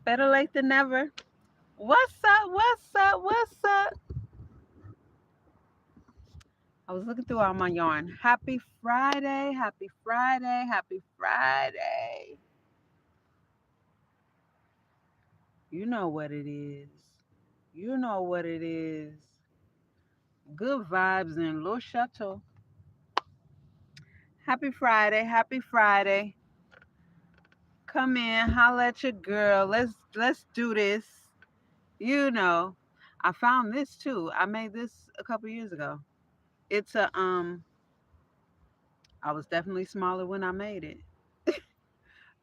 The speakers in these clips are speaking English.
Better late than never. What's up? What's up? What's up? I was looking through all my yarn. Happy Friday. Happy Friday. Happy Friday. You know what it is. You know what it is. Good vibes in Little Château. Happy Friday. Happy Friday. Come in, holla at your girl. Let's do this. You know, I found this too. I made this a couple years ago. It's a I was definitely smaller when I made it.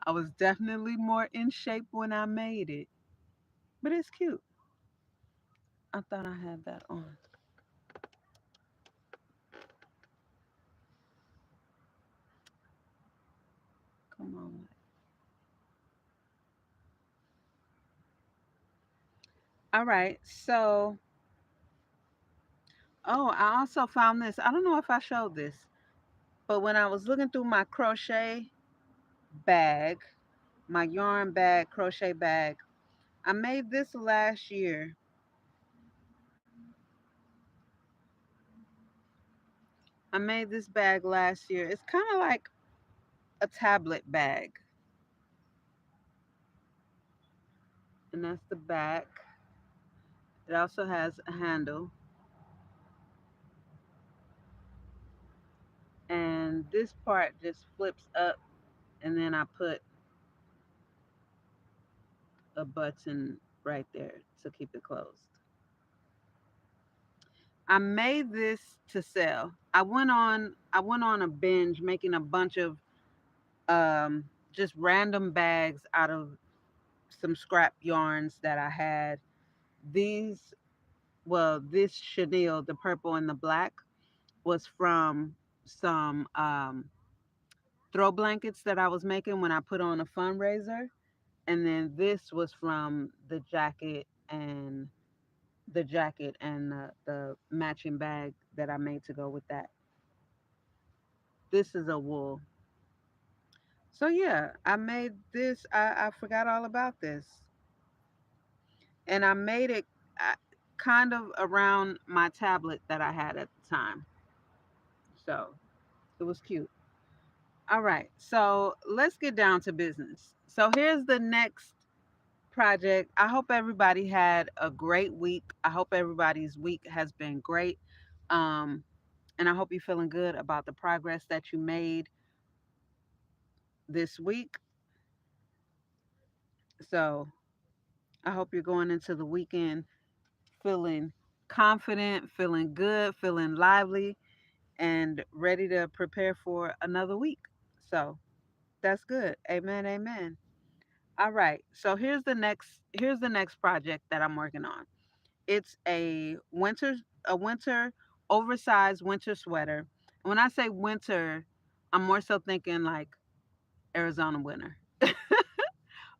I was definitely more in shape when I made it. But it's cute. I thought I had that on. Come on. All right. So, oh, I also found this. I don't know if I showed this, but when I was looking through my crochet bag, my yarn bag, crochet bag, I made this last year. I made this bag last year. It's kind of like a tablet bag, and that's the back. It also has a handle, and this part just flips up, and then I put a button right there to keep it closed. I made this to sell. I went on a binge making a bunch of just random bags out of some scrap yarns that I had. These well, this chenille, the purple and the black, was from some throw blankets that I was making when I put on a fundraiser. And then this was from the jacket and the matching bag that I made to go with that. This is a wool. So yeah, I made this. I forgot all about this, and I made it uh, kind of around my tablet that I had at the time. So it was cute. All right, so let's get down to business. So here's the next project. I hope everybody had a great week. I hope everybody's week has been great. Um, and I hope you're feeling good about the progress that you made this week. So I hope you're going into the weekend feeling confident, feeling good, feeling lively, and ready to prepare for another week. So that's good. Amen. Amen. All right. So here's the next project that I'm working on. It's a winter oversized winter sweater. And when I say winter, I'm more so thinking like Arizona winter.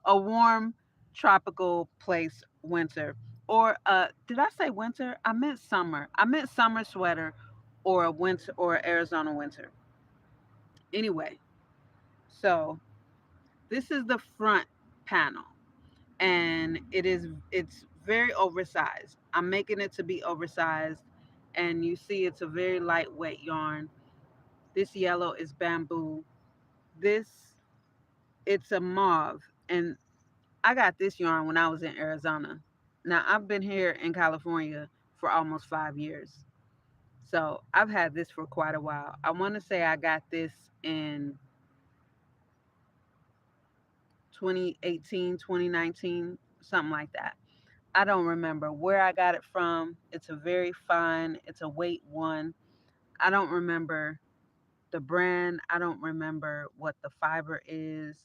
A warm tropical place winter. Or did I say winter? I meant summer. I meant summer sweater or a winter or Arizona winter. Anyway, so this is the front panel and it's very oversized. I'm making it to be oversized and you see it's a very lightweight yarn. This yellow is bamboo. This it's a mauve and I got this yarn when I was in Arizona. Now I've been here in California for almost 5 years. So I've had this for quite a while. I want to say I got this in 2018, 2019, something like that. I don't remember where I got it from. It's a very fine, it's a weight one. I don't remember the brand. I don't remember what the fiber is.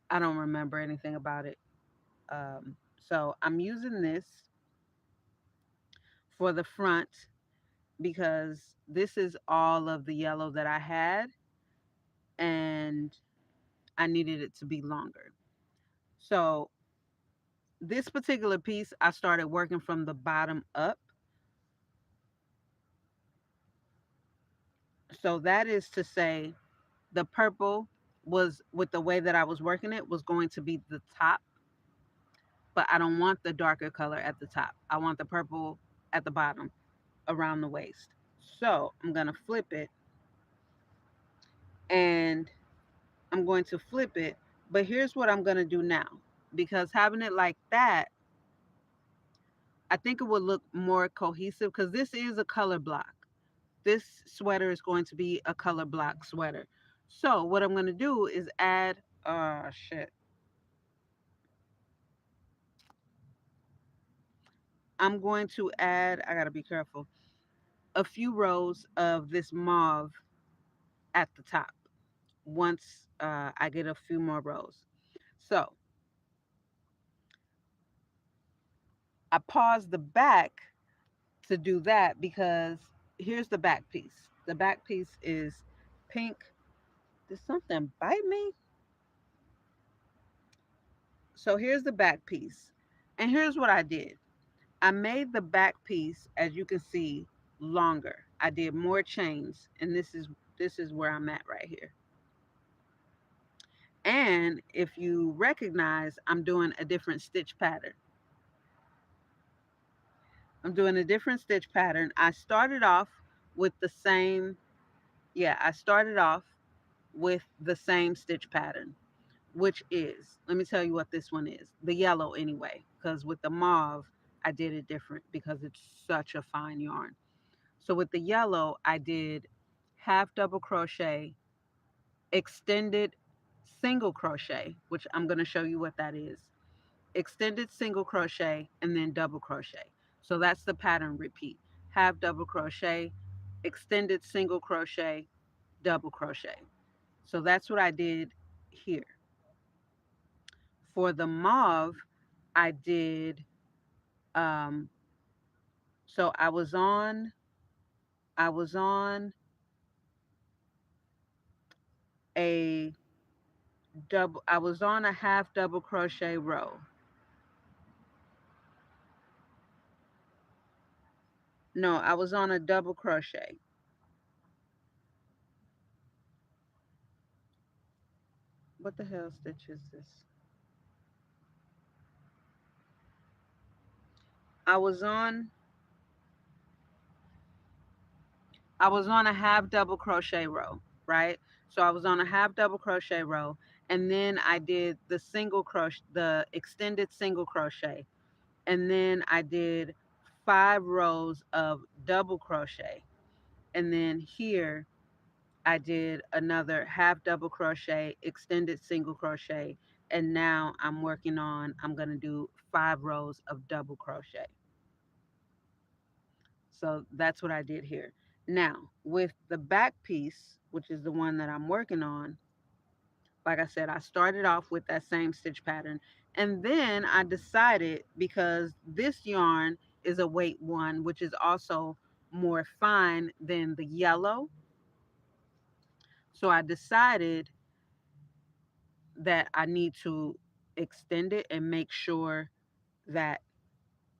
I don't remember anything about it. So I'm using this for the front because this is all of the yellow that I had and I needed it to be longer. So this particular piece, I started working from the bottom up. So that is to say, the purple was with the way that I was working it was going to be the top, but I don't want the darker color at the top. I want the purple at the bottom around the waist. So I'm going to flip it, and I'm going to flip it. But here's what I'm going to do now, because having it like that, I think it would look more cohesive because this is a color block. This sweater is going to be a color block sweater. So what I'm going to do is add, shit. I'm going to add, I got to be careful, a few rows of this mauve at the top once I get a few more rows. So I paused the back to do that because here's the back piece. The back piece is pink. Did something bite me? So here's the back piece. And here's what I did. I made the back piece, as you can see, longer. I did more chains, and this is where I'm at right here. And if you recognize, I'm doing a different stitch pattern. I'm doing a different stitch pattern. I started off with the same, yeah, I started off with the same stitch pattern, which is, let me tell you what this one is. The yellow anyway, because with the mauve, I did it different because it's such a fine yarn. So with the yellow, I did half double crochet, extended single crochet, which I'm going to show you what that is. Extended single crochet and then double crochet. So that's the pattern repeat. Half double crochet, extended single crochet, double crochet. So that's what I did here. For the mauve, I did um so I was on a I was on a half double crochet row. No, I was on a double crochet. What the hell stitch is this? I was on I was on a half double crochet row, right? So I was on a half double crochet row, and then I did the extended single crochet, and then I did 5 rows of double crochet, and then here I did another half double crochet, extended single crochet, and now I'm going to do 5 rows of double crochet. So that's what I did here. Now, with the back piece, which is the one that I'm working on, like I said, I started off with that same stitch pattern. And then I decided, because this yarn is a weight one, which is also more fine than the yellow. So I decided that I need to extend it and make sure that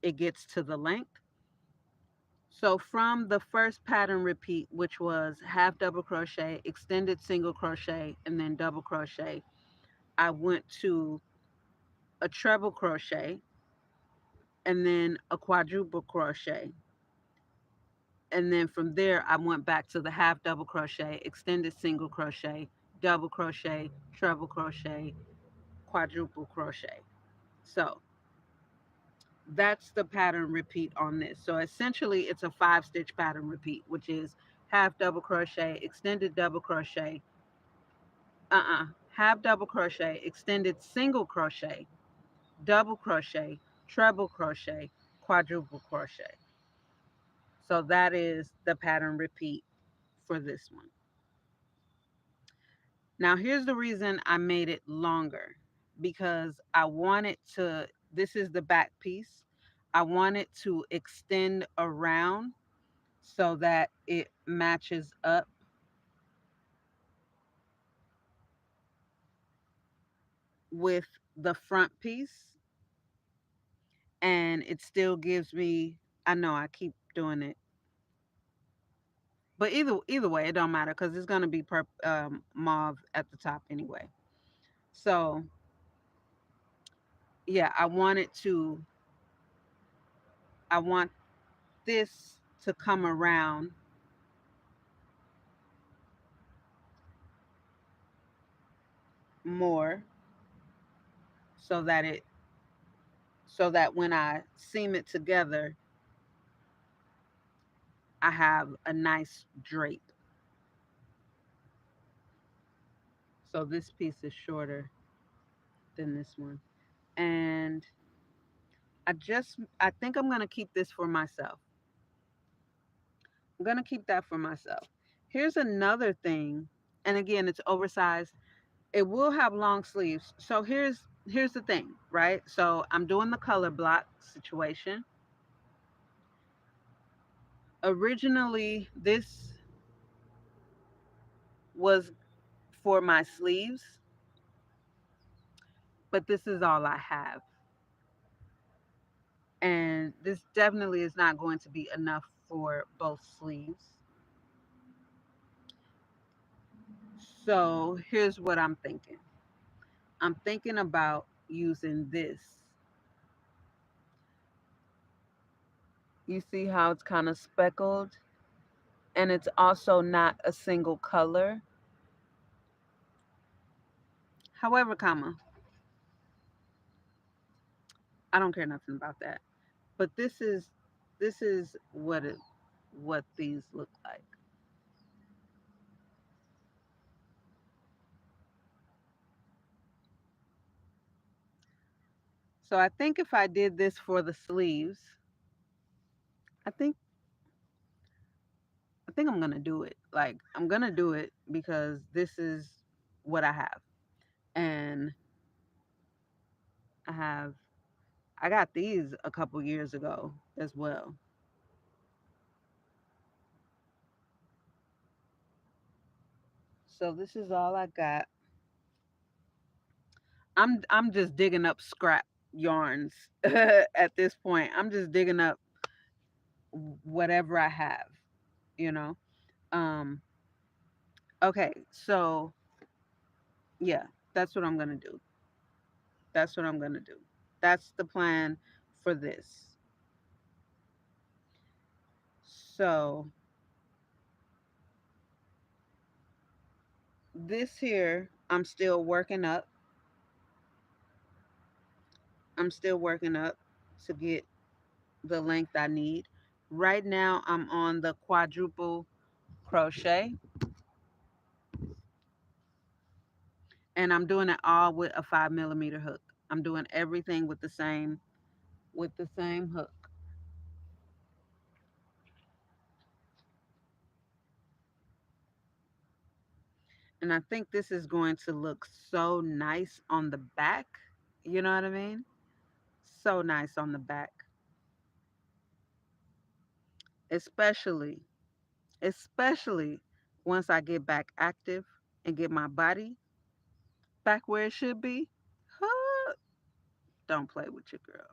it gets to the length. So from the first pattern repeat, which was half double crochet, extended single crochet, and then double crochet, I went to a treble crochet and then a quadruple crochet. And then from there, I went back to the half double crochet, extended single crochet, double crochet, treble crochet, quadruple crochet. So that's the pattern repeat on this. So essentially, it's a 5 stitch pattern repeat, which is half double crochet, extended double crochet, half double crochet, extended single crochet, double crochet, treble crochet, quadruple crochet. So that is the pattern repeat for this one. Now, here's the reason I made it longer, because I wanted to, this is the back piece. I wanted to extend around so that it matches up with the front piece, and it still gives me, I know I keep doing it. But either way, it don't matter because it's gonna be mauve at the top anyway. So yeah, I want this to come around more so that it so that when I seam it together, I have a nice drape. So this piece is shorter than this one. And I think I'm going to keep this for myself. I'm going to keep that for myself. Here's another thing. And again, it's oversized. It will have long sleeves. So here's the thing, right? So I'm doing the color block situation. Originally, this was for my sleeves, but this is all I have. And this definitely is not going to be enough for both sleeves. So here's what I'm thinking. I'm thinking about using this. You see how it's kind of speckled? And it's also not a single color. However, comma, I don't care nothing about that. But this is what these look like. So I think if I did this for the sleeves, I think I think I'm gonna do it. Like I'm gonna do it because this is what I have. And I have I got these a couple years ago as well. So this is all I got. I'm just digging up scrap yarns at this point. I'm just digging up whatever I have, you know. Um okay, so yeah, that's what I'm going to do. That's what I'm going to do. That's the plan for this. So this here I'm still working up. I'm still working up to get the length I need. Right now I'm on the quadruple crochet and I'm doing it all with a 5 millimeter hook. I'm doing everything with the same hook. And I think this is going to look so nice on the back. You know what I mean? So nice on the back. Especially, especially once I get back active and get my body back where it should be. Huh, don't play with your girl.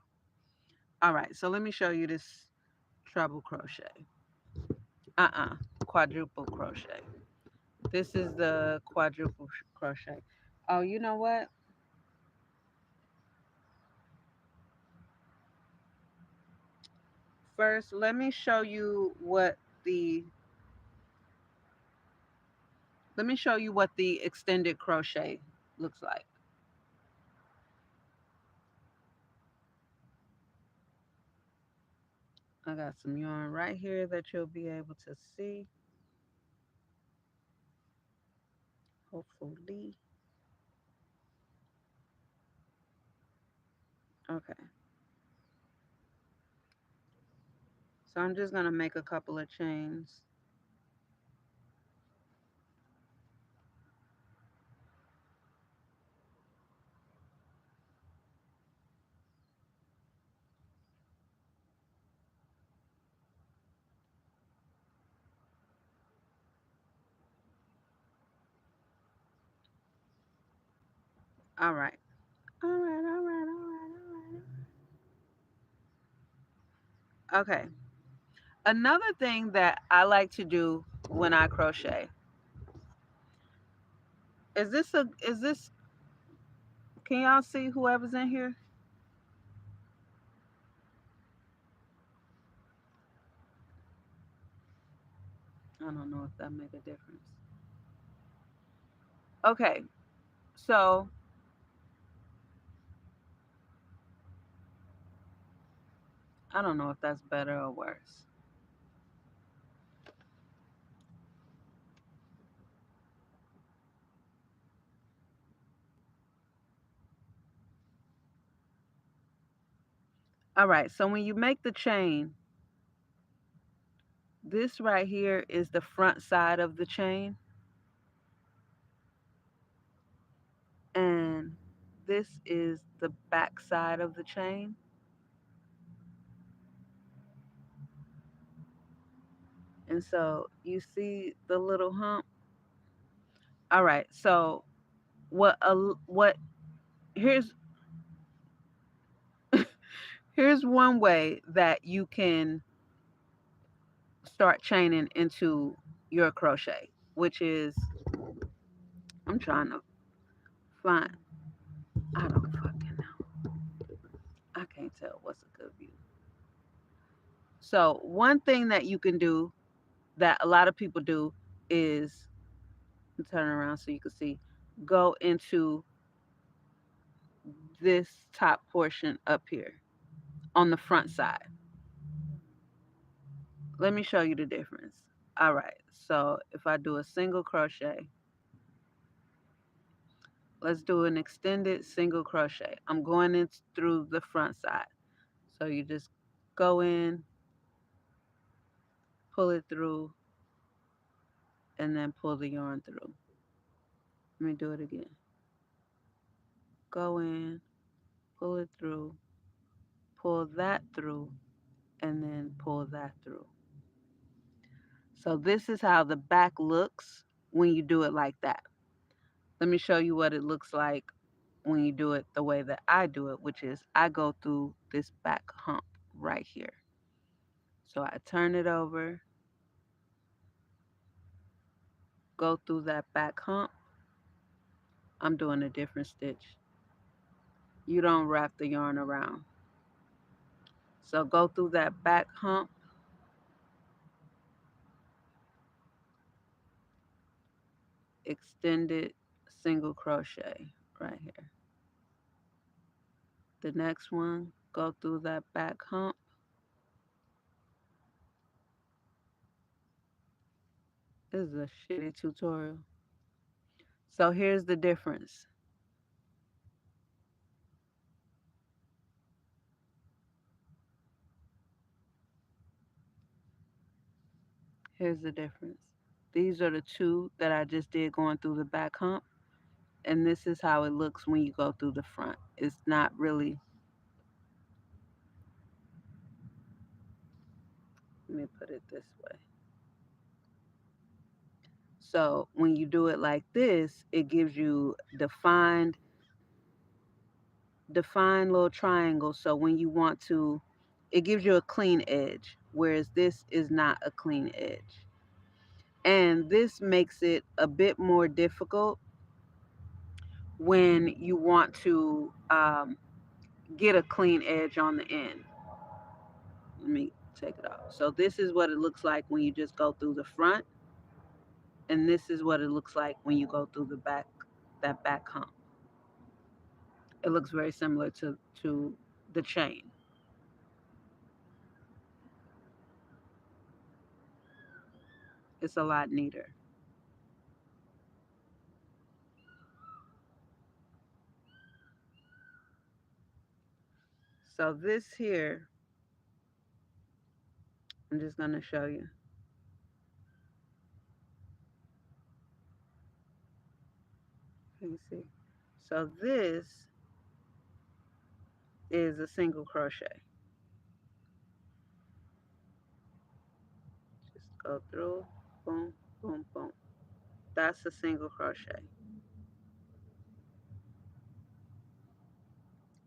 All right, so let me show you this treble crochet. Uh-uh, quadruple crochet. This is the quadruple crochet. Oh, you know what? First, the let me show you what the extended crochet looks like. I got some yarn right here that you'll be able to see, hopefully. Okay, so I'm just gonna make a couple of chains. All right. All right, all right, all right, all right. Okay. Another thing that I like to do when I crochet is this, can y'all see whoever's in here? I don't know if that make a difference. Okay, so I don't know if that's better or worse. All right, so when you make the chain, this right here is the front side of the chain, and this is the back side of the chain. And so you see the little hump. All right, so what here's here's one way that you can start chaining into your crochet, which is, I'm trying to find, I don't fucking know. I can't tell what's a good view. So one thing that you can do that a lot of people do is turn around so you can see, go into this top portion up here on the front side. Let me show you the difference. All right, so if I do a single crochet, let's do an extended single crochet. I'm going in through the front side. So you just go in, pull it through, and then pull the yarn through. Let me do it again. Go in, pull it through, pull that through, and then pull that through. So this is how the back looks when you do it like that. Let me show you what it looks like when you do it the way that I do it, which is I go through this back hump right here. So I turn it over, go through that back hump. I'm doing a different stitch. You don't wrap the yarn around. So go through that back hump, extended single crochet right here. The next one, go through that back hump. This is a shitty tutorial. So here's the difference. Here's the difference. These are the two that I just did going through the back hump. And this is how it looks when you go through the front. It's not really, let me put it this way. So when you do it like this, it gives you defined little triangles. So when you want to, it gives you a clean edge, whereas this is not a clean edge. And this makes it a bit more difficult when you want to get a clean edge on the end. Let me take it off. So this is what it looks like when you just go through the front, and this is what it looks like when you go through the back, that back hump. It looks very similar to the chain. It's a lot neater. So this here, I'm just gonna show you. Let me see. So this is a single crochet. Just go through, boom, boom, boom. That's a single crochet,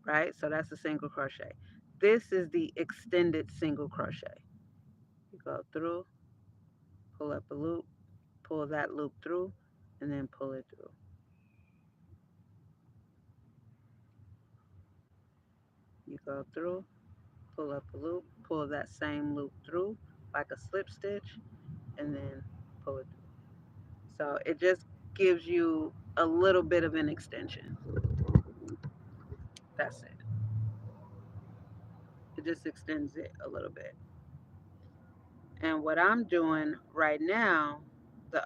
right? So that's a single crochet. This is the extended single crochet. You go through, pull up a loop, pull that loop through, and then pull it through. You go through, pull up a loop, pull that same loop through like a slip stitch, and then pull it through. So it just gives you a little bit of an extension. That's it. It just extends it a little bit. And what I'm doing right now, the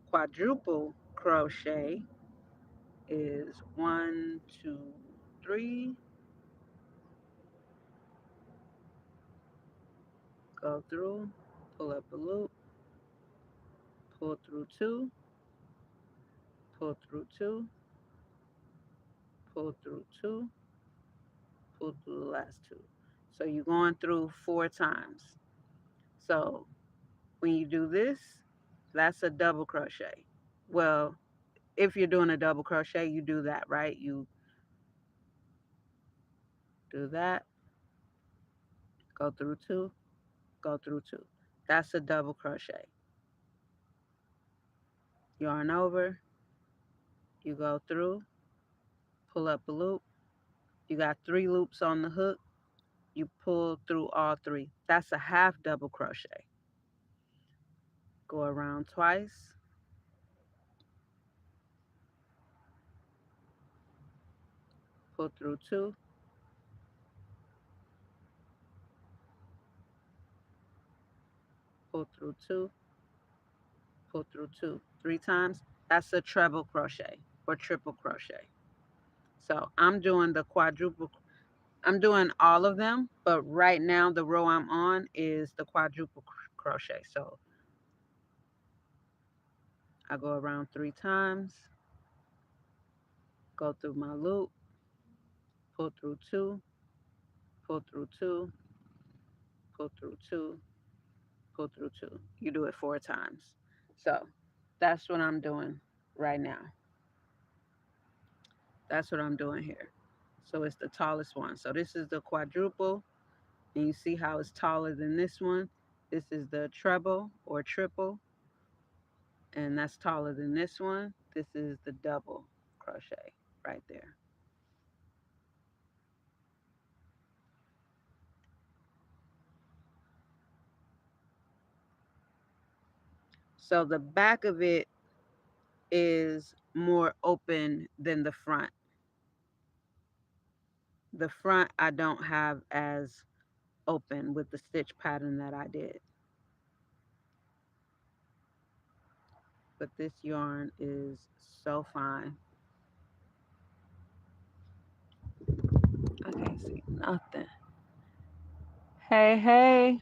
quadruple crochet is 1, 2, 3, go through, pull up a loop, pull through two, pull through two, pull through two, pull through the last two. So you're going through 4 times. So when you do this, that's a double crochet. Well, if you're doing a double crochet, you do that, right? You do that, go through two, go through two. That's a double crochet. Yarn over, you go through, pull up a loop. You got 3 loops on the hook. You pull through all 3. That's a half double crochet. Go around twice, pull through 2, pull through 2, pull through 2. 3 times. That's a treble crochet or triple crochet. So I'm doing the quadruple. I'm doing all of them, but right now the row I'm on is the quadruple crochet. So I go around 3 times, go through my loop, pull through 2, pull through 2, pull through 2, pull through 2. You do it 4 times. So that's what I'm doing right now. That's what I'm doing here. So it's the tallest one. So this is the quadruple, and you see how it's taller than this one. This is the treble or triple, and that's taller than this one. This is the double crochet right there. So the back of it is more open than the front. The front I don't have as open with the stitch pattern that I did. But this yarn is so fine. I can't see nothing. Hey, hey.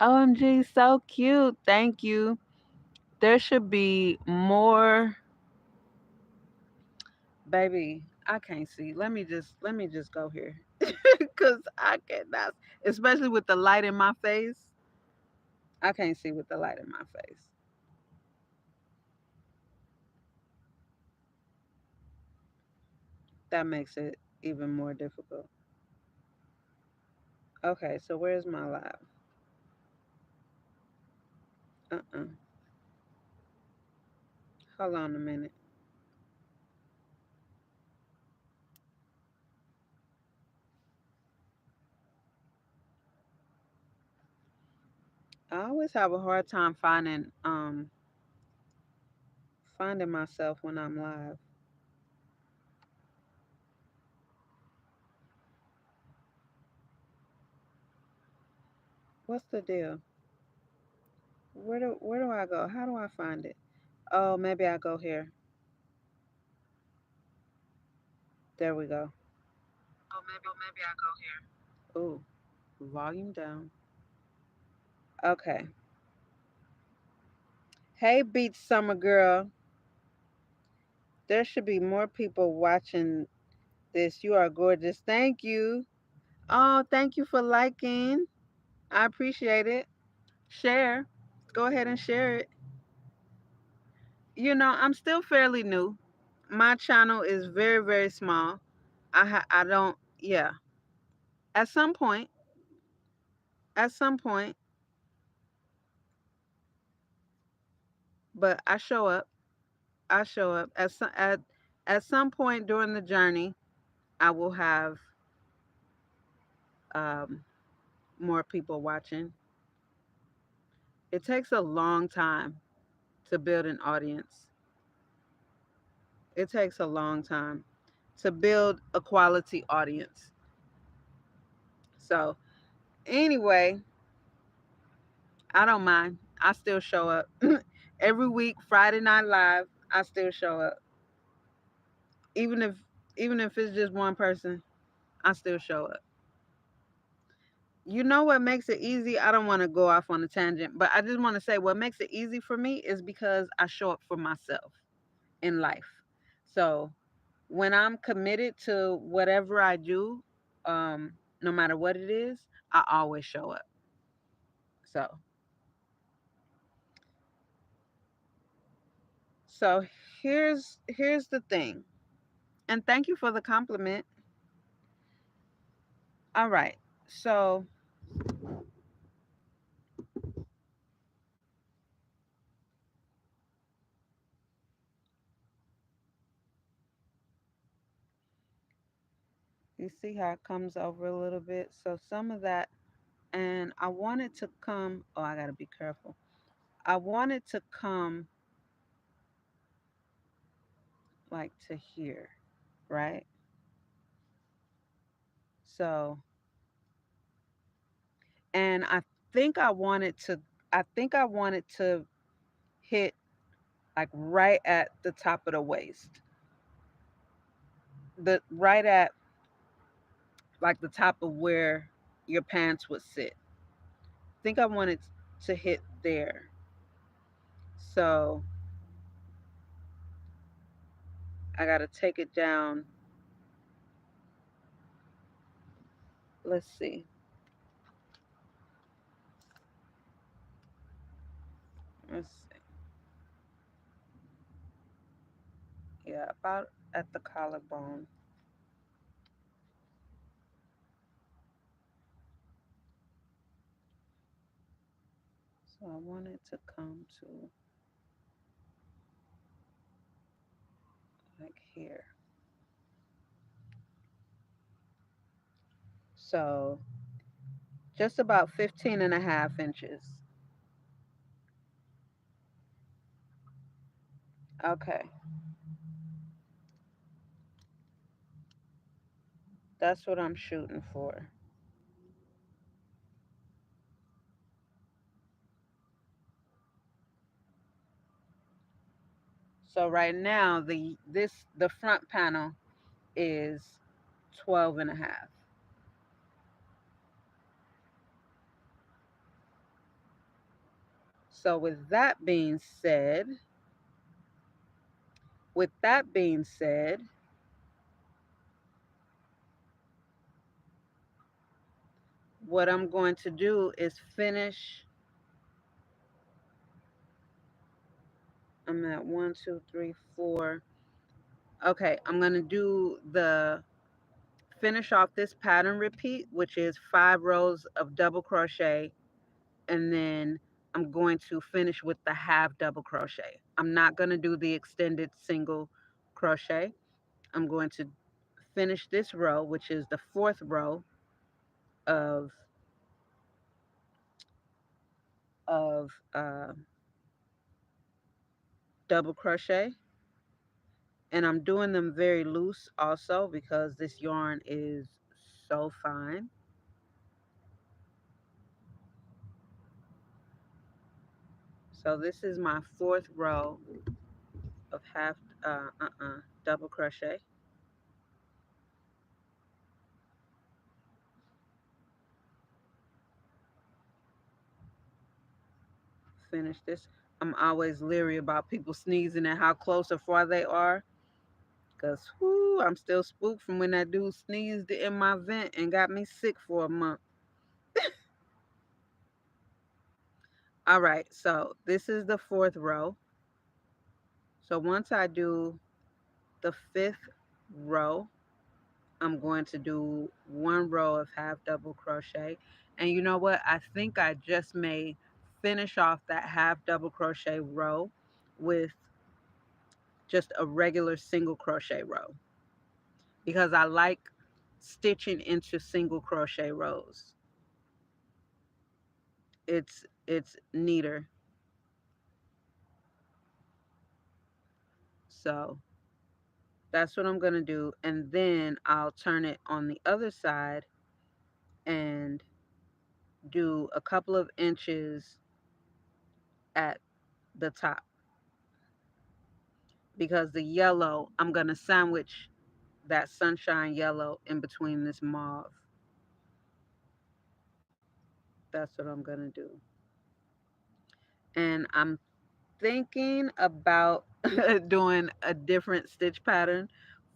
OMG, so cute. Thank you. There should be more. Baby, I can't see. Let me just go here. Cause I cannot, especially with the light in my face. I can't see with the light in my face. That makes it even more difficult. Okay, so where's my live? Uh-uh. Hold on a minute. I always have a hard time finding myself when I'm live. What's the deal? Where do I go? How do I find it? Oh, maybe I go here. There we go. Maybe I go here. Ooh, volume down. Okay. Hey, Beach Summer Girl. There should be more people watching this. You are gorgeous. Thank you. Oh, thank you for liking. I appreciate it. Share. Go ahead and share it. I'm still fairly new. My channel is very, very small. I don't, yeah. At some point. at some point, but I show up. I show up at some point during the journey. I will have um, more people watching. It takes a long time to build an audience. It takes a long time to build a quality audience. So anyway, I don't mind. I still show up every week. Friday Night Live. I still show up, even if it's just one person. I still show up. You know what makes it easy? I don't want to go off on a tangent, but I just want to say what makes it easy for me is because I show up for myself in life. So when I'm committed to whatever I do, no matter what it is, I always show up. So so here's the thing. And thank you for the compliment. All right. So you see how it comes over a little bit. So some of that, and I want it to come. Oh, I gotta be careful. I want it to come like to here, right? So, and think I want it to. I think I want it to hit like right at the top of the waist. The right at like the top of where your pants would sit. I think I want it to hit there. So I gotta take it down. Let's see. Let's see. Yeah, about at the collarbone. So I want it to come to like here. So just about 15.5 inches. Okay, that's what I'm shooting for. So right now the front panel is 12 and a half. So with that being said, what I'm going to do is finish. I'm at one, two, three, four. Okay, I'm going to do the finish off this pattern repeat, which is 5 rows of double crochet, and then I'm going to finish with the half double crochet. I'm not going to do the extended single crochet. I'm going to finish this row, which is the fourth row of of uh, double crochet, and I'm doing them very loose also because this yarn is so fine. So this is my fourth row of half double crochet. Finish this. I'm always leery about people sneezing and how close or far they are, because whoo, I'm still spooked from when that dude sneezed in my vent and got me sick for a month. All right, so this is the fourth row. So once I do the fifth row, I'm going to do 1 row of half double crochet, And you know what? I think I just may finish off that half double crochet row with just a regular single crochet row because I like stitching into single crochet rows. It's neater. So that's what I'm going to do, and then I'll turn it on the other side and do a couple of inches at the top because the yellow, I'm going to sandwich that sunshine yellow in between this mauve. That's what I'm going to do. And I'm thinking about doing a different stitch pattern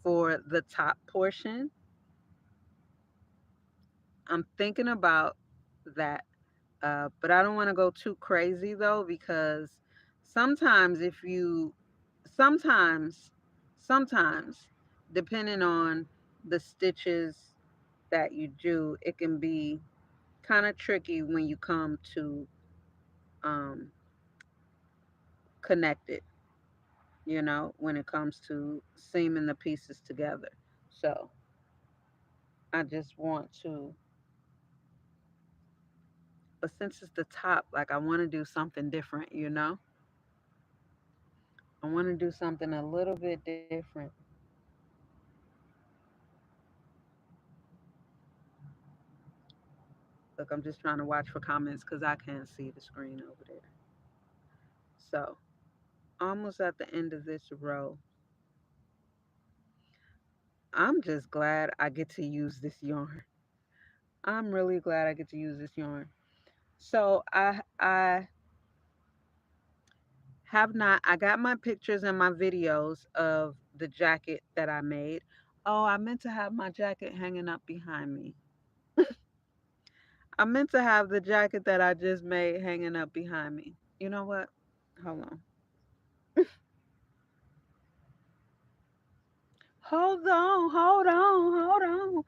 for the top portion. I'm thinking about that. But I don't want to go too crazy though, because sometimes if you, sometimes, sometimes, depending on the stitches that you do, it can be kind of tricky when you come to um, connect it, when it comes to seaming the pieces together. So I just want to, but since it's the top, like I want to do something different. I want to do something a little bit different. Look, I'm just trying to watch for comments because I can't see the screen over there. So, almost at the end of this row. I'm just glad I get to use this yarn. I'm really glad I get to use this yarn. So, I have not, I got my pictures and my videos of the jacket that I made. Oh, I meant to have my jacket hanging up behind me. I meant to have the jacket that I just made hanging up behind me. You know what? Hold on. Hold on, hold on, hold on.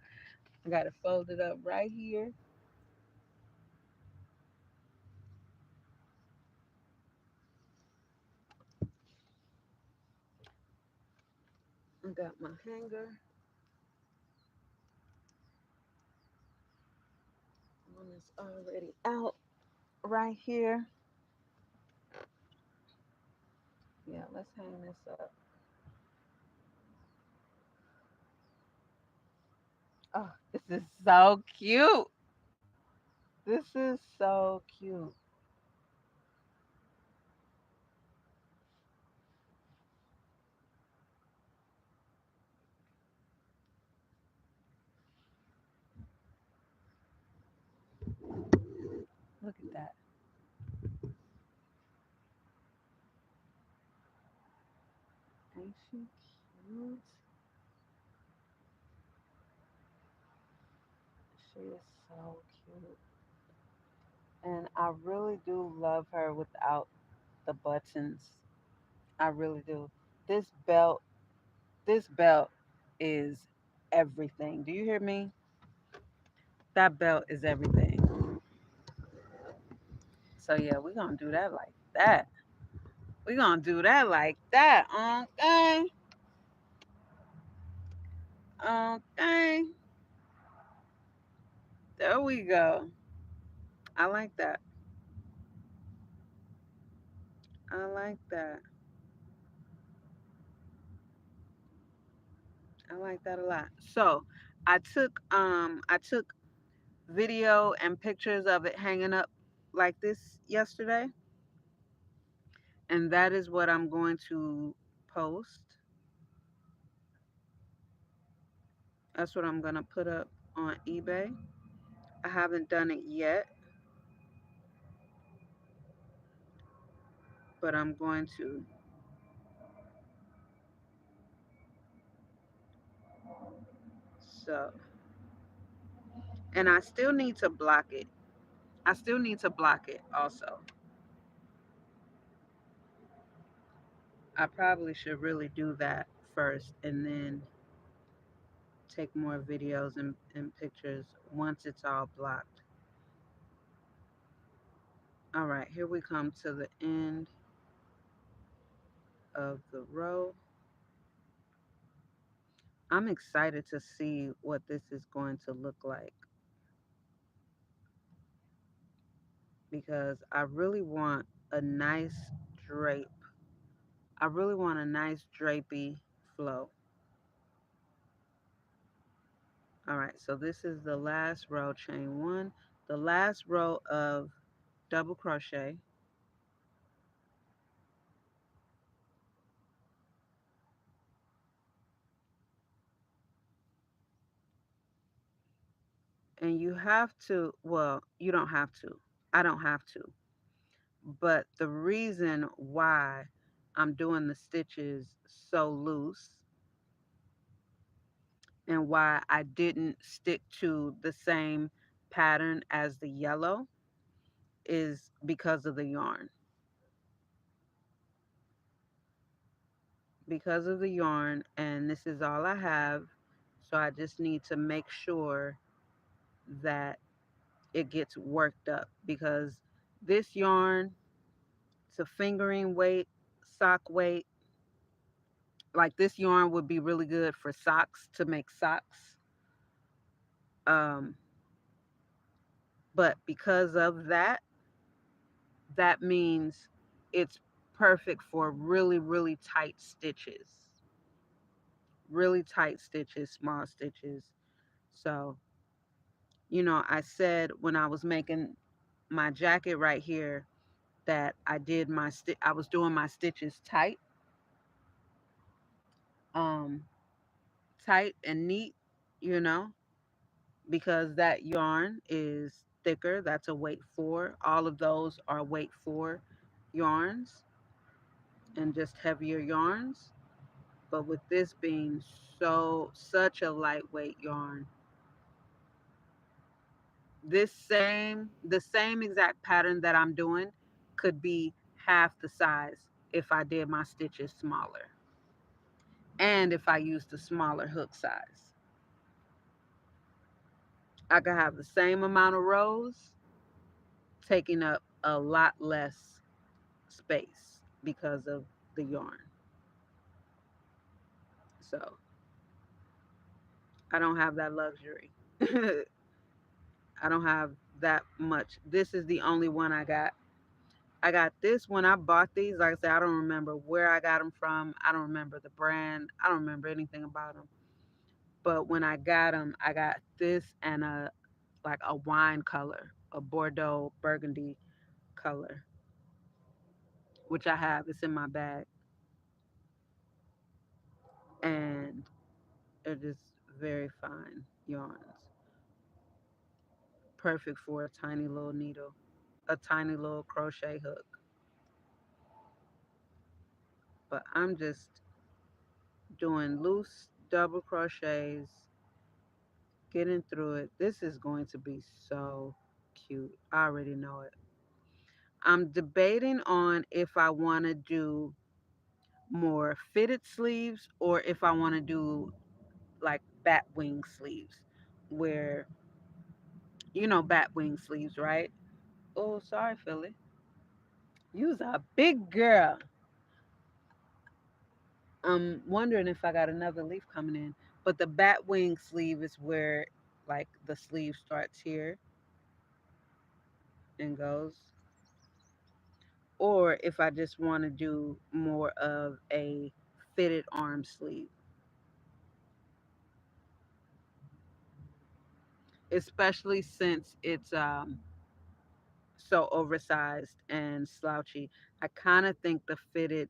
I got it folded up right here. I got my hanger. One is already out right here. Yeah, let's hang this up. Oh, this is so cute. This is so cute. Look at that. Ain't she cute? She is so cute. And I really do love her without the buttons. I really do. This belt, this belt is everything. Do you hear me? That belt is everything. So yeah, we're gonna do that like that. We're gonna do that like that. Okay. Okay. There we go. I like that. I like that. I like that a lot. So I took video and pictures of it hanging up like this yesterday, and that is what I'm going to post. That's what I'm gonna put up on eBay. I haven't done it yet, but I'm going to. So, and I still need to block it. I still need to block it also. I probably should really do that first and then take more videos and pictures once it's all blocked. All right, here we come to the end of the row. I'm excited to see what this is going to look like because I really want a nice drape. I really want a nice drapey flow. All right, so this is the last row, chain one, the last row of double crochet. And you have to, well, you don't have to. I don't have to. But the reason why I'm doing the stitches so loose and why I didn't stick to the same pattern as the yellow is because of the yarn. Because of the yarn, and this is all I have. So I just need to make sure that it gets worked up because this yarn, it's a fingering weight, sock weight. Like this yarn would be really good for socks, to make socks. Um, but because of that, that means it's perfect for really, really tight stitches. Really tight stitches, small stitches. So, I said when I was making my jacket right here that I was doing my stitches tight, um, tight and neat, you know, because that yarn is thicker. That's a weight four. All of those are weight four yarns and just heavier yarns. But with this being such a lightweight yarn, the same exact pattern that I'm doing could be half the size if I did my stitches smaller and if I used a smaller hook size. I could have the same amount of rows taking up a lot less space because of the yarn. So I don't have that luxury. I don't have that much. This is the only one I got. I got this when I bought these. Like I said, I don't remember where I got them from. I don't remember the brand. I don't remember anything about them. But when I got them, I got this and a wine color, a Bordeaux burgundy color, which I have. It's in my bag, and they're just very fine yarns. Perfect for a tiny little needle, a tiny little crochet hook. But I'm just doing loose double crochets, getting through it. This is going to be so cute. I already know it. I'm debating on if I want to do more fitted sleeves or if I want to do like bat wing sleeves, where bat wing sleeves, right? Oh, sorry, Philly. You's a big girl. I'm wondering if I got another leaf coming in. But the bat wing sleeve is where like the sleeve starts here and goes. Or if I just want to do more of a fitted arm sleeve, especially since it's so oversized and slouchy. I kind of think the fitted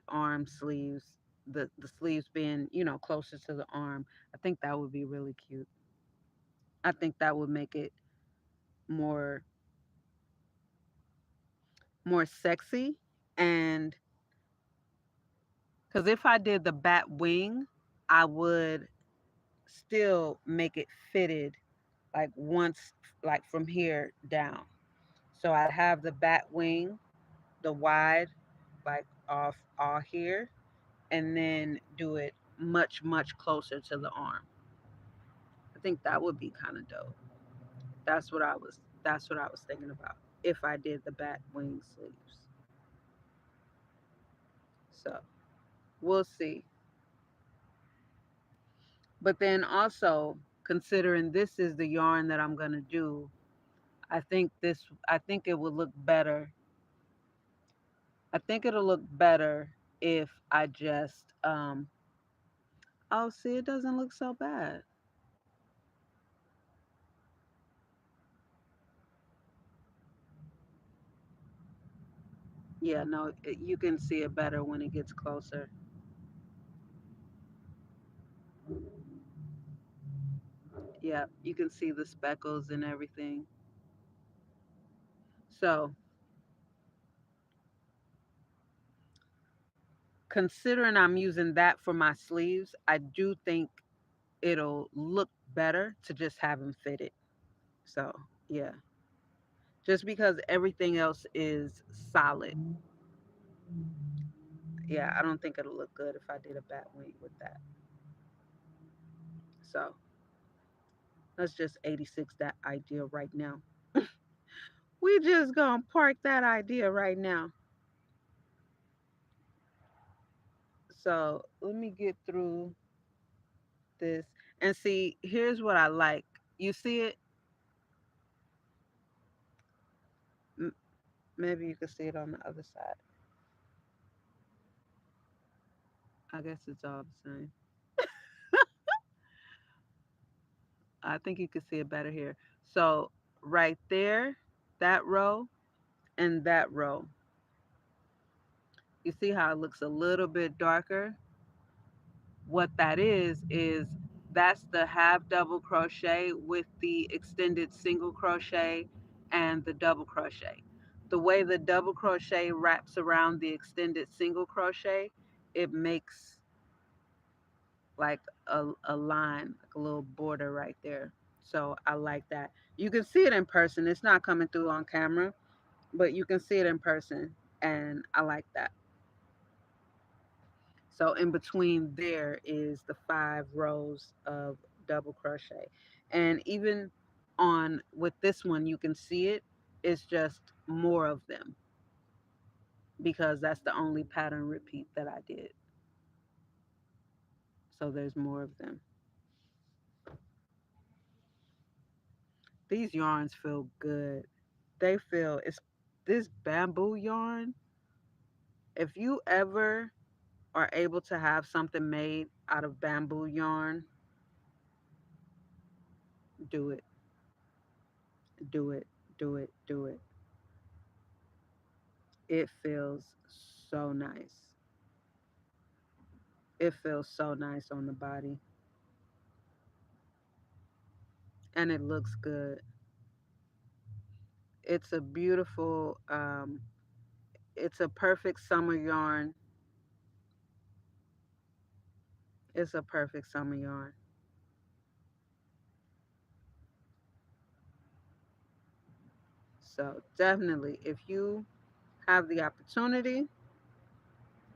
arm sleeves, the sleeves being, closer to the arm, I think that would be really cute. I think that would make it more more sexy. And because if I did the bat wing, I would still make it fitted like once, like from here down. So I'd have the bat wing, the wide, like off all here, and then do it much, much closer to the arm. I think that would be kind of dope. That's what I was thinking about. if I did the bat wing sleeves. So we'll see. But then also considering this is the yarn that I'm gonna do, I think it would look better. I think it'll look better if I just oh, see, it doesn't look so bad. Yeah, no, you can see it better when it gets closer. Yeah, you can see the speckles and everything. So, considering I'm using that for my sleeves, I do think it'll look better to just have them fitted. So, yeah, just because everything else is solid. Yeah, I don't think it'll look good if I did a bat wing with that. So, let's just 86 that idea right now. We just gonna park that idea right now. So, let me get through this and see. Here's what I like. You see it? M- Maybe you can see it on the other side. I guess it's all the same. I think you can see it better here. So right there, that row and that row, you see how it looks a little bit darker? What that is that's the half double crochet with the extended single crochet and the double crochet. The way the double crochet wraps around the extended single crochet, it makes like a line, like a little border right there. So I like that. You can see it in person. It's not coming through on camera, but you can see it in person. And I like that. So in between there is the 5 rows of double crochet. And even on with this one, you can see it. It's just more of them because that's the only pattern repeat that I did. So there's more of them. These yarns feel good. They feel it's this bamboo yarn. If you ever are able to have something made out of bamboo yarn, do it. Do it. Do it. Do it. It feels so nice. It feels so nice on the body and it looks good. It's a beautiful it's a perfect summer yarn. It's a perfect summer yarn. So definitely if you have the opportunity,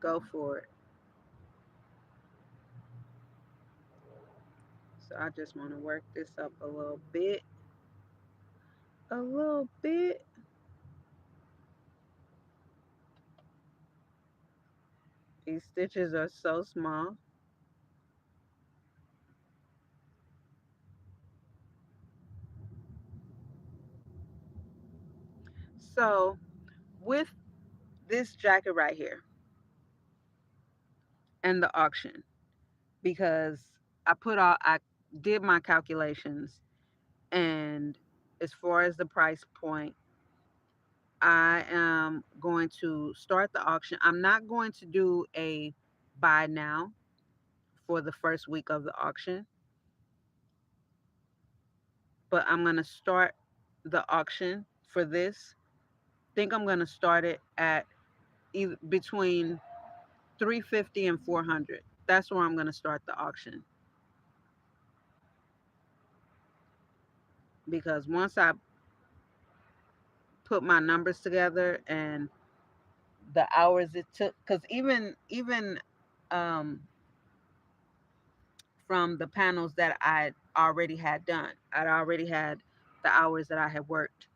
go for it. So I just want to work this up a little bit. A little bit. These stitches are so small. So with this jacket right here and the auction, because I did my calculations, and as far as the price point, I am going to start the auction. I'm not going to do a buy now for the first week of the auction, but I'm going to start the auction for this. Think I'm going to start it at either between 350 and 400. That's where I'm going to start the auction because once I put my numbers together and the hours it took, because even um, from the panels that I already had done, I'd already had the hours that I had worked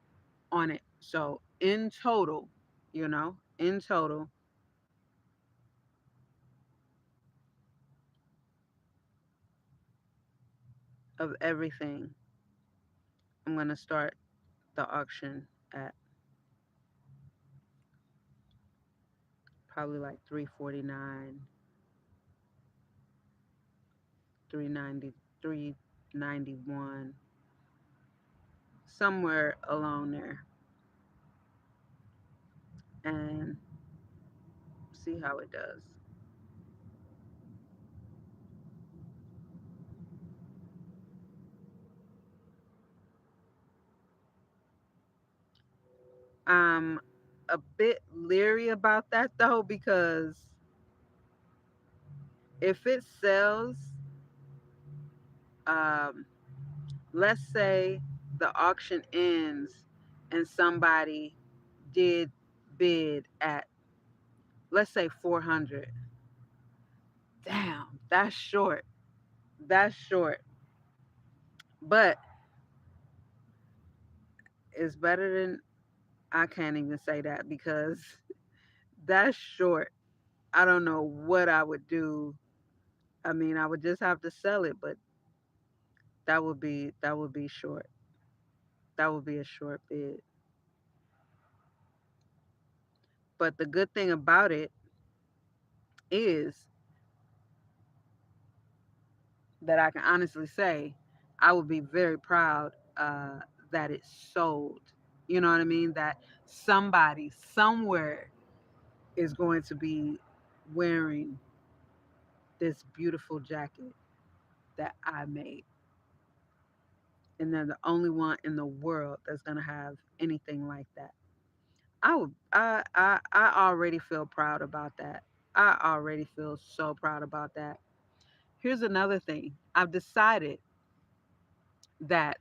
on it. So in total, in total of everything, I'm gonna start the auction at probably like 349, 390, 391, somewhere along there, and see how it does. I'm a bit leery about that though, because if it sells, um, let's say the auction ends and somebody did bid at, let's say, 400. Damn, that's short. That's short. But it's better than, I can't even say that because that's short. I don't know what I would do. I mean, I would just have to sell it, but that would be short. That would be a short bid. But the good thing about it is that I can honestly say I would be very proud that it sold. You know what I mean? That somebody somewhere is going to be wearing this beautiful jacket that I made. And they're the only one in the world that's going to have anything like that. I already feel proud about that. I already feel so proud about that. Here's another thing. I've decided that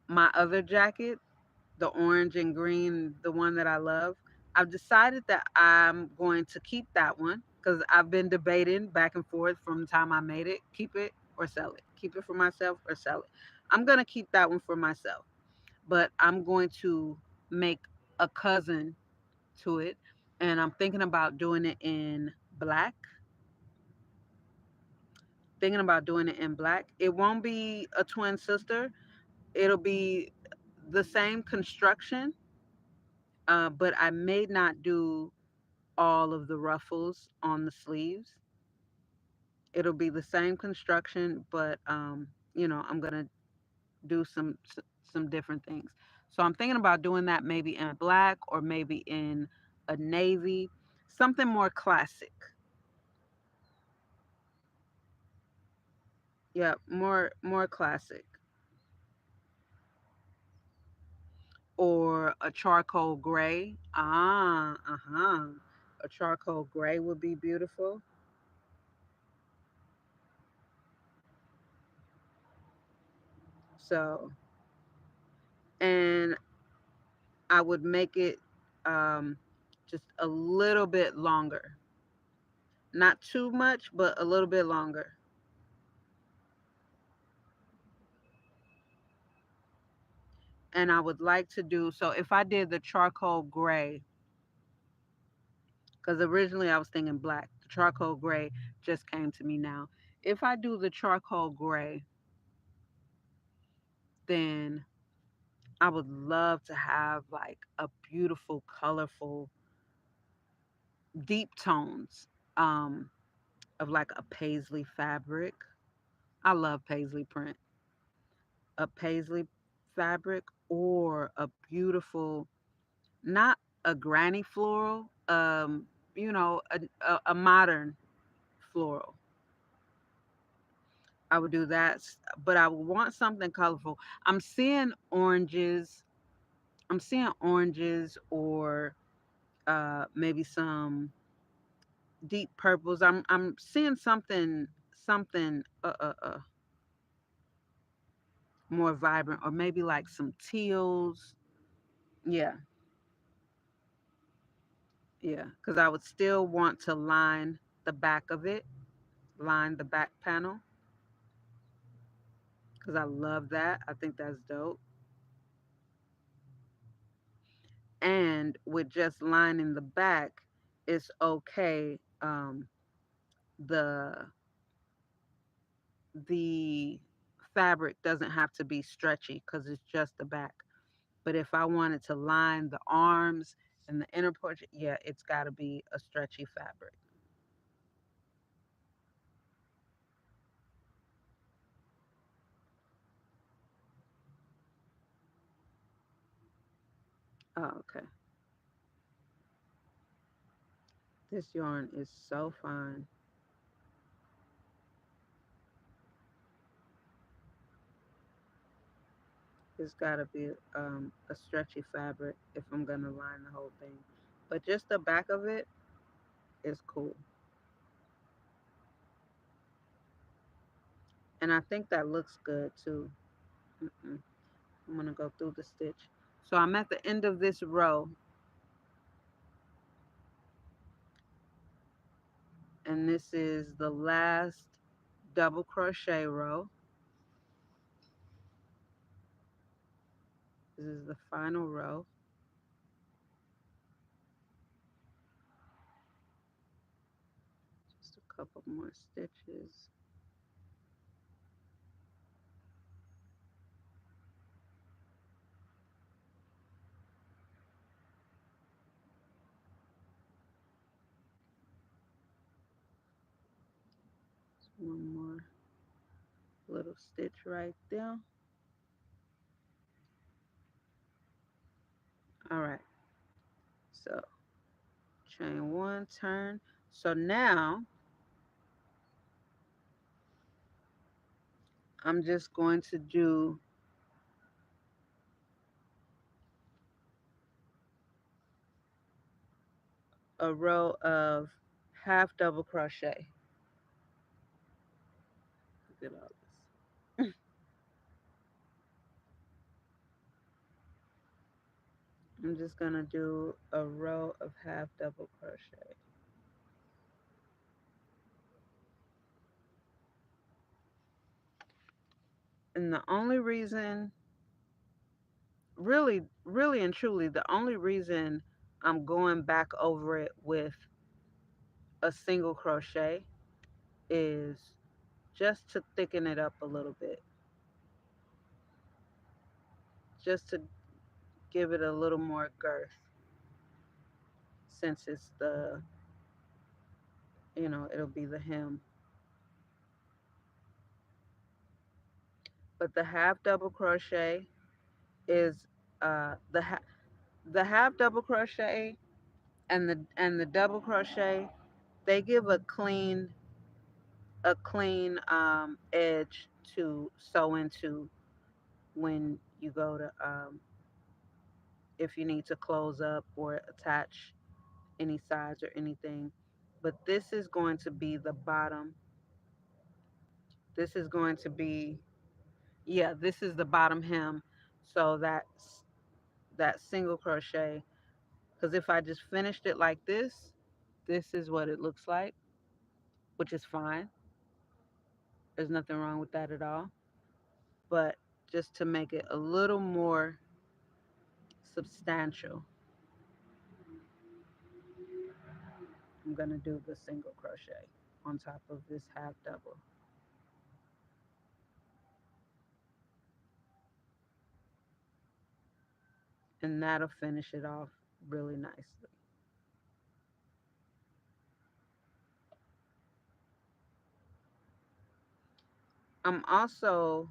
my other jacket, the orange and green, the one that I love, I've decided that I'm going to keep that one because I've been debating back and forth from the time I made it, keep it or sell it, keep it for myself or sell it. I'm going to keep that one for myself, but I'm going to make a cousin to it, and I'm thinking about doing it in black. Thinking about doing it in black. It won't be a twin sister. It'll be the same construction, but I may not do all of the ruffles on the sleeves. It'll be the same construction, but I'm gonna do some different things. So I'm thinking about doing that maybe in black or maybe in a navy, something more classic. Yeah, more classic, or a charcoal gray. A charcoal gray would be beautiful. So, and I would make it just a little bit longer. Not too much, but a little bit longer. And I would like to do so if I did the charcoal gray, because originally I was thinking black. The charcoal gray just came to me now. If I do the charcoal gray, then I would love to have like a beautiful, colorful, deep tones of like a paisley fabric. I love paisley print. A paisley fabric or a beautiful, not a granny floral, a modern floral. I would do that, but I would want something colorful. I'm seeing oranges. I'm seeing oranges or maybe some deep purples. I'm seeing something more vibrant, or maybe like some teals. Yeah, yeah, because I would still want to line the back of it, line the back panel, because I love that. I think that's dope. And with just lining the back, it's okay. The the fabric doesn't have to be stretchy because it's just the back. But if I wanted to line the arms and the inner portion, yeah, it's got to be a stretchy fabric. Oh, okay. This yarn is so fine. It's got to be a stretchy fabric if I'm going to line the whole thing. But just the back of it is cool. And I think that looks good too. Mm-mm. I'm going to go through the stitch. So I'm at the end of this row, and this is the last double crochet row. This is the final row. Just a couple more stitches. One more little stitch right there. All right. So chain one, turn. So now I'm just going to do a row of half double crochet. Look at all this. I'm just going to do a row of half double crochet. And the only reason, really and truly, the only reason I'm going back over it with a single crochet is just to thicken it up a little bit, just to give it a little more girth, since it's it'll be the hem. But the half double crochet is uh, the ha- the half double crochet and the double crochet, they give a clean edge to sew into when you go to if you need to close up or attach any sides or anything. But this is going to be the bottom. This is going to be, yeah, this is the bottom hem. So that single crochet, because if I just finished it like this is what it looks like, which is fine. There's nothing wrong with that at all. But just to make it a little more substantial, I'm going to do the single crochet on top of this half double. And that'll finish it off really nicely. I'm also,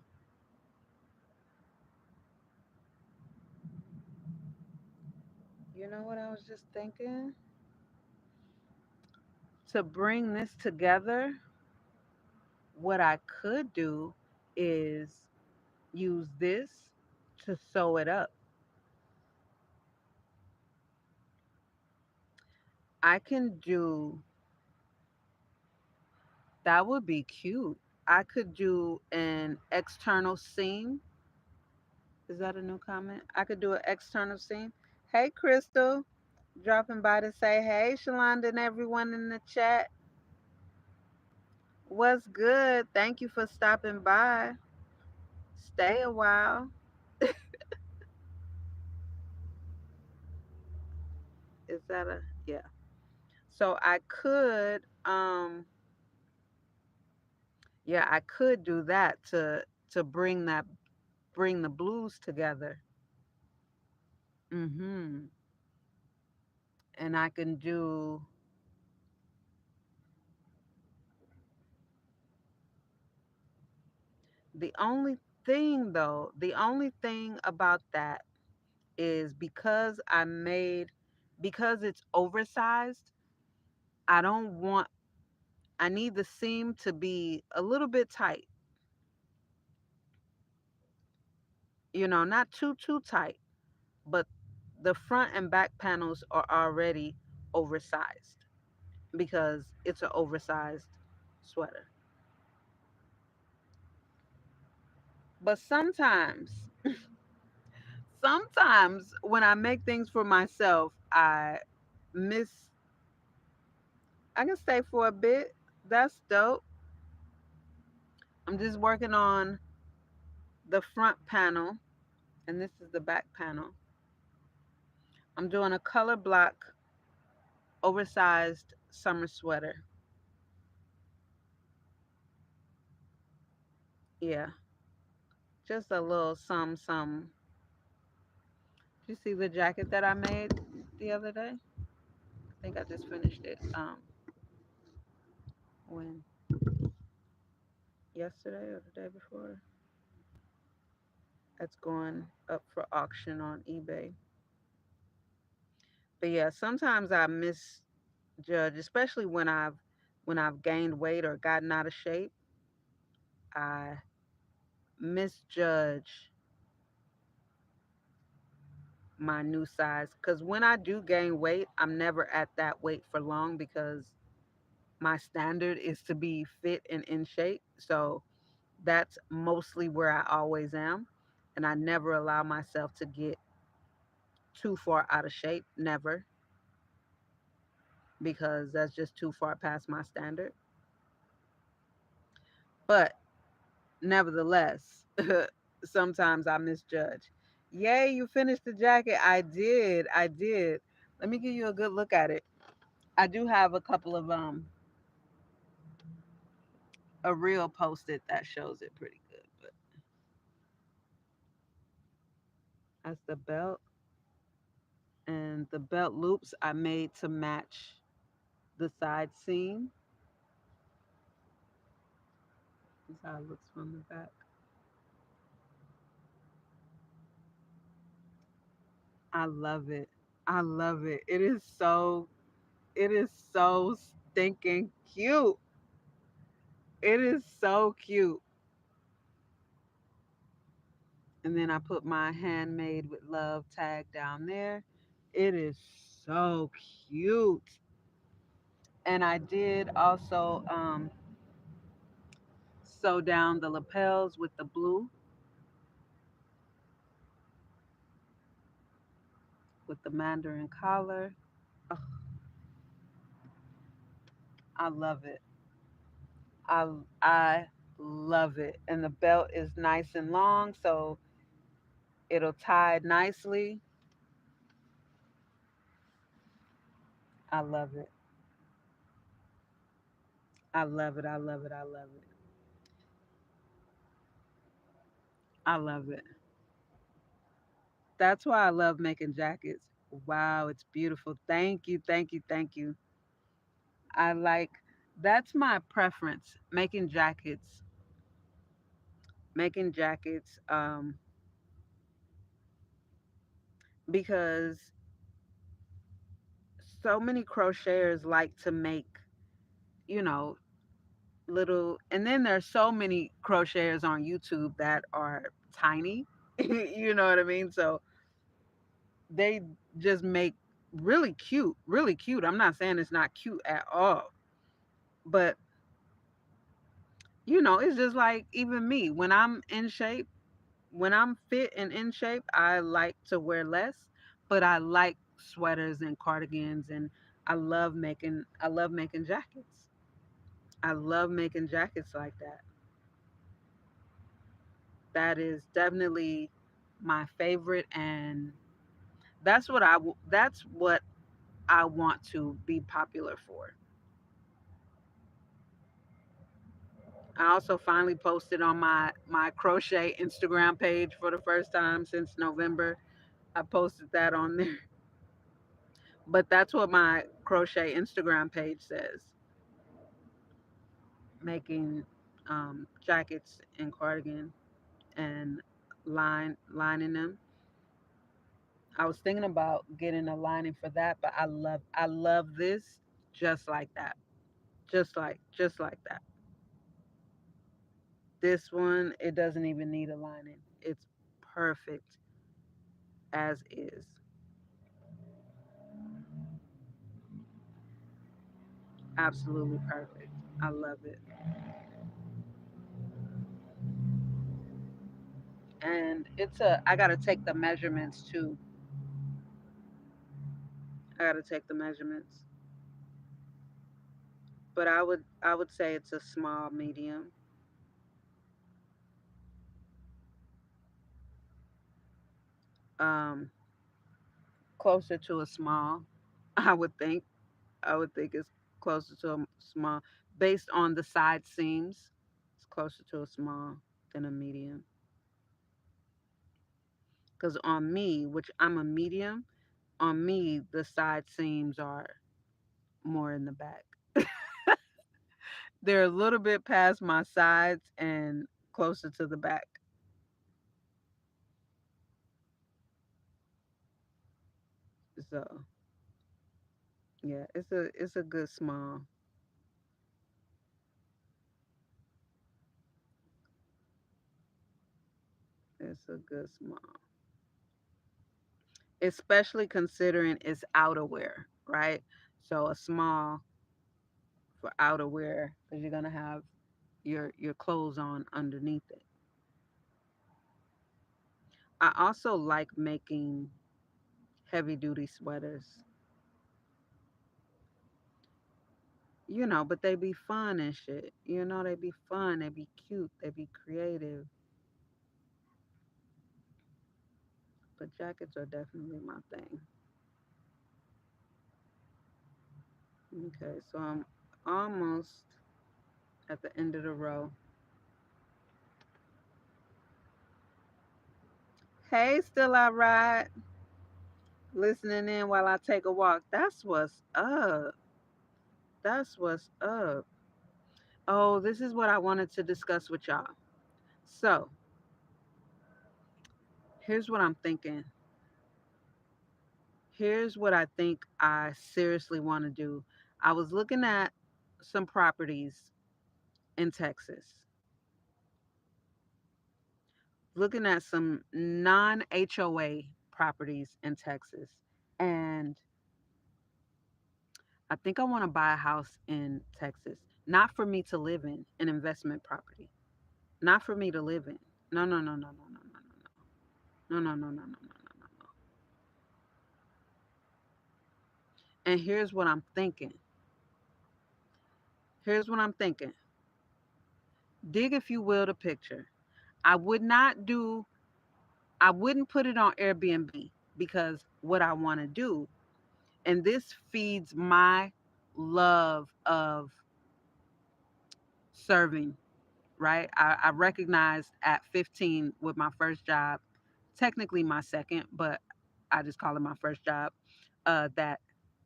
you know what I was just thinking? To bring this together, what I could do is use this to sew it up. I can do, that would be cute. I could do an external seam. Is that a new comment? I could do an external seam. Hey, Crystal, dropping by to say hey, Shalanda, and everyone in the chat. What's good? Thank you for stopping by. Stay a while. Is that a yeah? So I could yeah, I could do that to bring the blues together. Mhm. And I can do the only thing about that is because it's oversized, I don't want I need the seam to be a little bit tight. Not too tight, but the front and back panels are already oversized because it's an oversized sweater. But sometimes when I make things for myself, miss I can stay for a bit. That's dope. I'm just working on the front panel, and this is the back panel. I'm doing a color block oversized summer sweater. Yeah, just a little some. Did you see the jacket that I made the other day? I think I just finished it. When yesterday or the day before. That's going up for auction on eBay. But yeah, sometimes I misjudge, especially when I've gained weight or gotten out of shape. I misjudge my new size because when I do gain weight, I'm never at that weight for long because my standard is to be fit and in shape. So that's mostly where I always am. And I never allow myself to get too far out of shape, never, because that's just too far past my standard. But nevertheless, sometimes I misjudge. Yay, you finished the jacket. I did. I did. Let me give you a good look at it. I do have a couple of a reel posted that shows it pretty good, but that's the belt, and the belt loops I made to match the side seam. This is how it looks from the back. I love it. I love it. It is so stinking cute. It is so cute. And then I put my handmade with love tag down there. It is so cute. And I did also sew down the lapels with the blue, with the mandarin collar. Ugh, I love it. I love it. And the belt is nice and long, so it'll tie nicely. I love it. I love it. I love it. I love it. I love it. That's why I love making jackets. Wow, it's beautiful. Thank you. Thank you. Thank you. I like that's my preference, making jackets because so many crocheters like to make, you know, little, and then there's so many crocheters on YouTube that are tiny. You know what I mean? So they just make really cute, really cute. I'm not saying it's not cute at all, but it's just like even me when I'm in shape, when I'm fit and in shape, I like to wear less, but I like sweaters and cardigans, and I love making jackets. I love making jackets like that. That is definitely my favorite, and that's what I want to be popular for. I also finally posted on my crochet Instagram page for the first time since November. I posted that on there. But that's what my crochet Instagram page says. Making jackets and cardigan and lining them. I was thinking about getting a lining for that, but I love this just like that. Just like that. This one, it doesn't even need a lining. It's perfect as is. Absolutely perfect. I love it. And I gotta take the measurements too. I gotta take the measurements. But I would say it's a small medium. Um Closer to a small, I would think. I would think it's closer to a small based on the side seams. It's closer to a small than a medium. Because on me, which I'm a medium, on me the side seams are more in the back. They're a little bit past my sides and closer to the back. So yeah, it's a good small. It's a good small. Especially considering it's outerwear, right? So a small for outerwear because you're gonna have your clothes on underneath it. I also like making heavy duty sweaters, but they be fun and shit. They be fun, they be cute, they be creative. But jackets are definitely my thing. Okay, so I'm almost at the end of the row. Hey, still I ride, listening in while I take a walk. That's what's up. That's what's up. Oh, this is what I wanted to discuss with y'all. So, here's what I'm thinking. Here's what I think I seriously want to do. I was looking at some properties in Texas, looking at some non HOA properties in Texas. And I think I want to buy a house in Texas, not for me to live in, an investment property, not for me to live in. No, no, no, no, no, no, no, no, no, no, no, no, no, no, no, no. And here's what I'm thinking. Here's what I'm thinking. Dig, if you will, the picture. I would not do, I wouldn't put it on Airbnb because what I want to do, and this feeds my love of serving, right? I recognized at 15 with my first job, technically my second, but I just call it my first job, that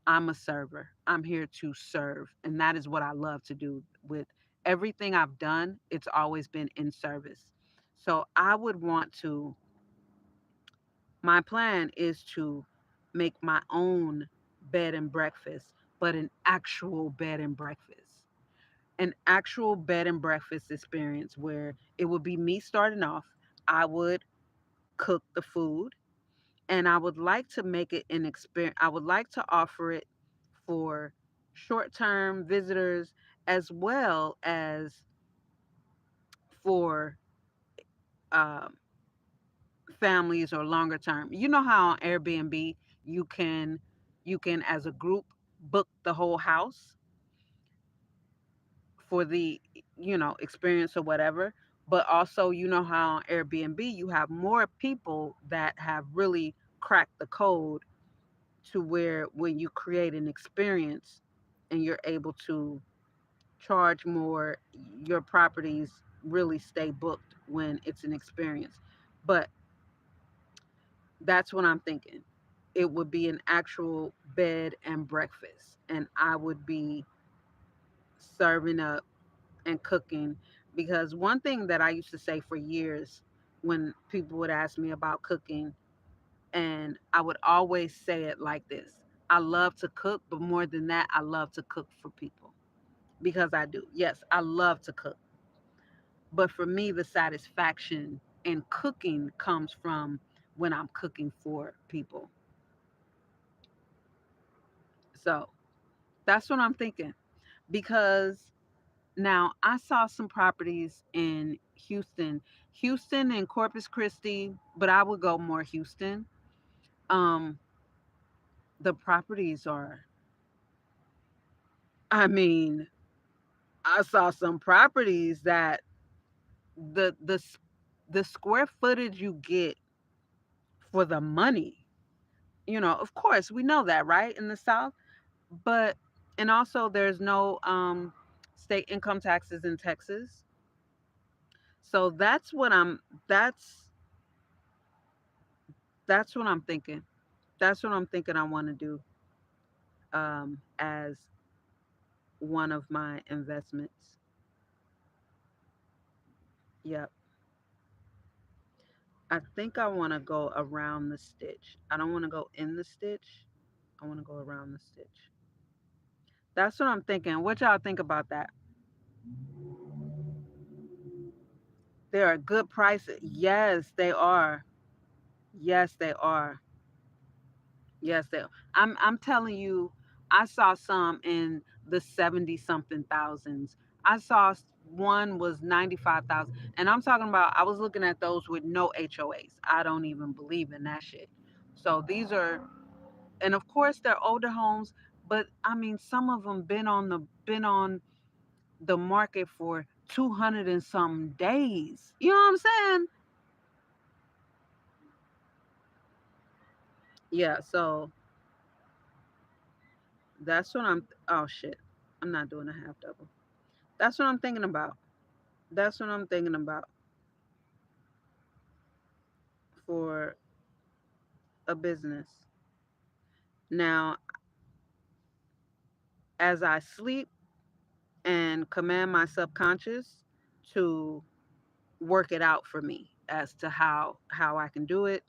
I'm a server. I'm here to serve. And that is what I love to do with everything I've done. It's always been in service. So I would want to, my plan is to make my own bed and breakfast, but an actual bed and breakfast. An actual bed and breakfast experience where it would be me starting off. I would cook the food and I would like to make it an experience. I would like to offer it for short term visitors as well as for um, families or longer term. You know how on Airbnb you can as a group book the whole house for the experience or whatever, but also you know how on Airbnb you have more people that have really cracked the code to where when you create an experience and you're able to charge more, your properties really stay booked when it's an experience. But that's what I'm thinking. It would be an actual bed and breakfast, and I would be serving up and cooking. Because one thing that I used to say for years when people would ask me about cooking, and I would always say it like this: I love to cook, but more than that, I love to cook for people. Because I do. Yes, I love to cook. But for me, the satisfaction in cooking comes from when I'm cooking for people. So that's what I'm thinking. Because now I saw some properties in Houston and Corpus Christi, but I would go more Houston. Um, the properties are, I mean, I saw some properties that the square footage you get for the money, of course we know that, right, in the South. But and also there's no state income taxes in Texas. So that's that's what I'm thinking. That's what I'm thinking I want to do as one of my investments. Yep. I think I want to go around the stitch. I don't want to go in the stitch. I want to go around the stitch. That's what I'm thinking. What y'all think about that? They are good prices. Yes, they are. Yes, they are. Yes, they. I'm telling you, I saw some in the 70 something thousands. I saw one was 95,000, and I'm talking about I was looking at those with no HOAs. I don't even believe in that shit. So these are, and of course they're older homes, but I mean some of them been on the market for 200 and some days. You know what I'm saying? Yeah. So that's what I'm. Oh shit! I'm not doing a half double. That's what I'm thinking about. That's what I'm thinking about for a business. Now, as I sleep and command my subconscious to work it out for me as to how I can do it,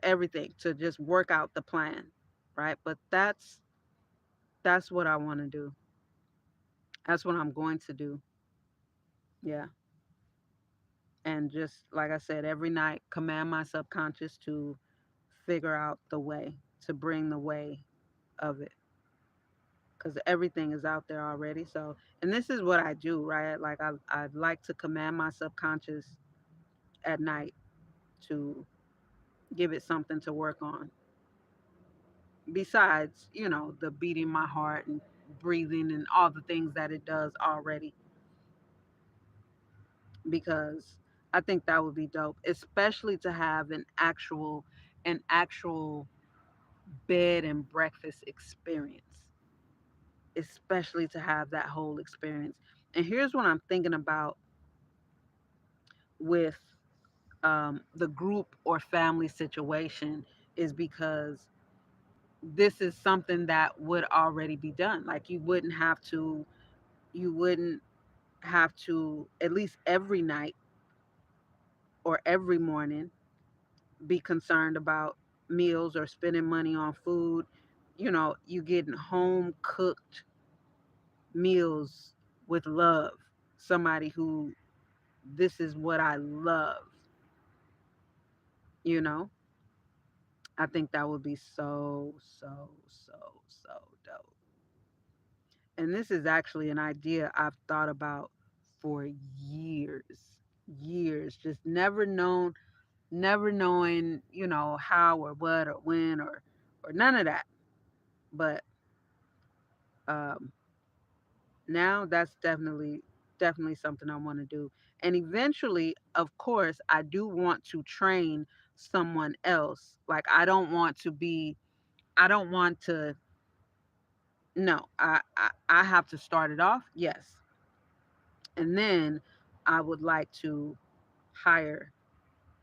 everything to just work out the plan, right? But that's what I want to do. That's what I'm going to do. Yeah. And just like I said, every night command my subconscious to figure out the way, to bring the way of it, because everything is out there already. So, and this is what I do, right? Like I like to command my subconscious at night to give it something to work on. Besides, the beating my heart and breathing and all the things that it does already, because I think that would be dope, especially to have an actual bed and breakfast experience, especially to have that whole experience. And here's what I'm thinking about with the group or family situation is because this is something that would already be done. Like you wouldn't have to at least every night or every morning be concerned about meals or spending money on food. You getting home cooked meals with love. Somebody who, this is what I love, you know? I think that would be so, so, so, so dope. And this is actually an idea I've thought about for years, years, just never knowing, how or what or when or none of that. But um, now that's definitely something I want to do. And eventually, of course, I do want to train someone else. Like I don't want to no, I have to start it off, yes. And then I would like to hire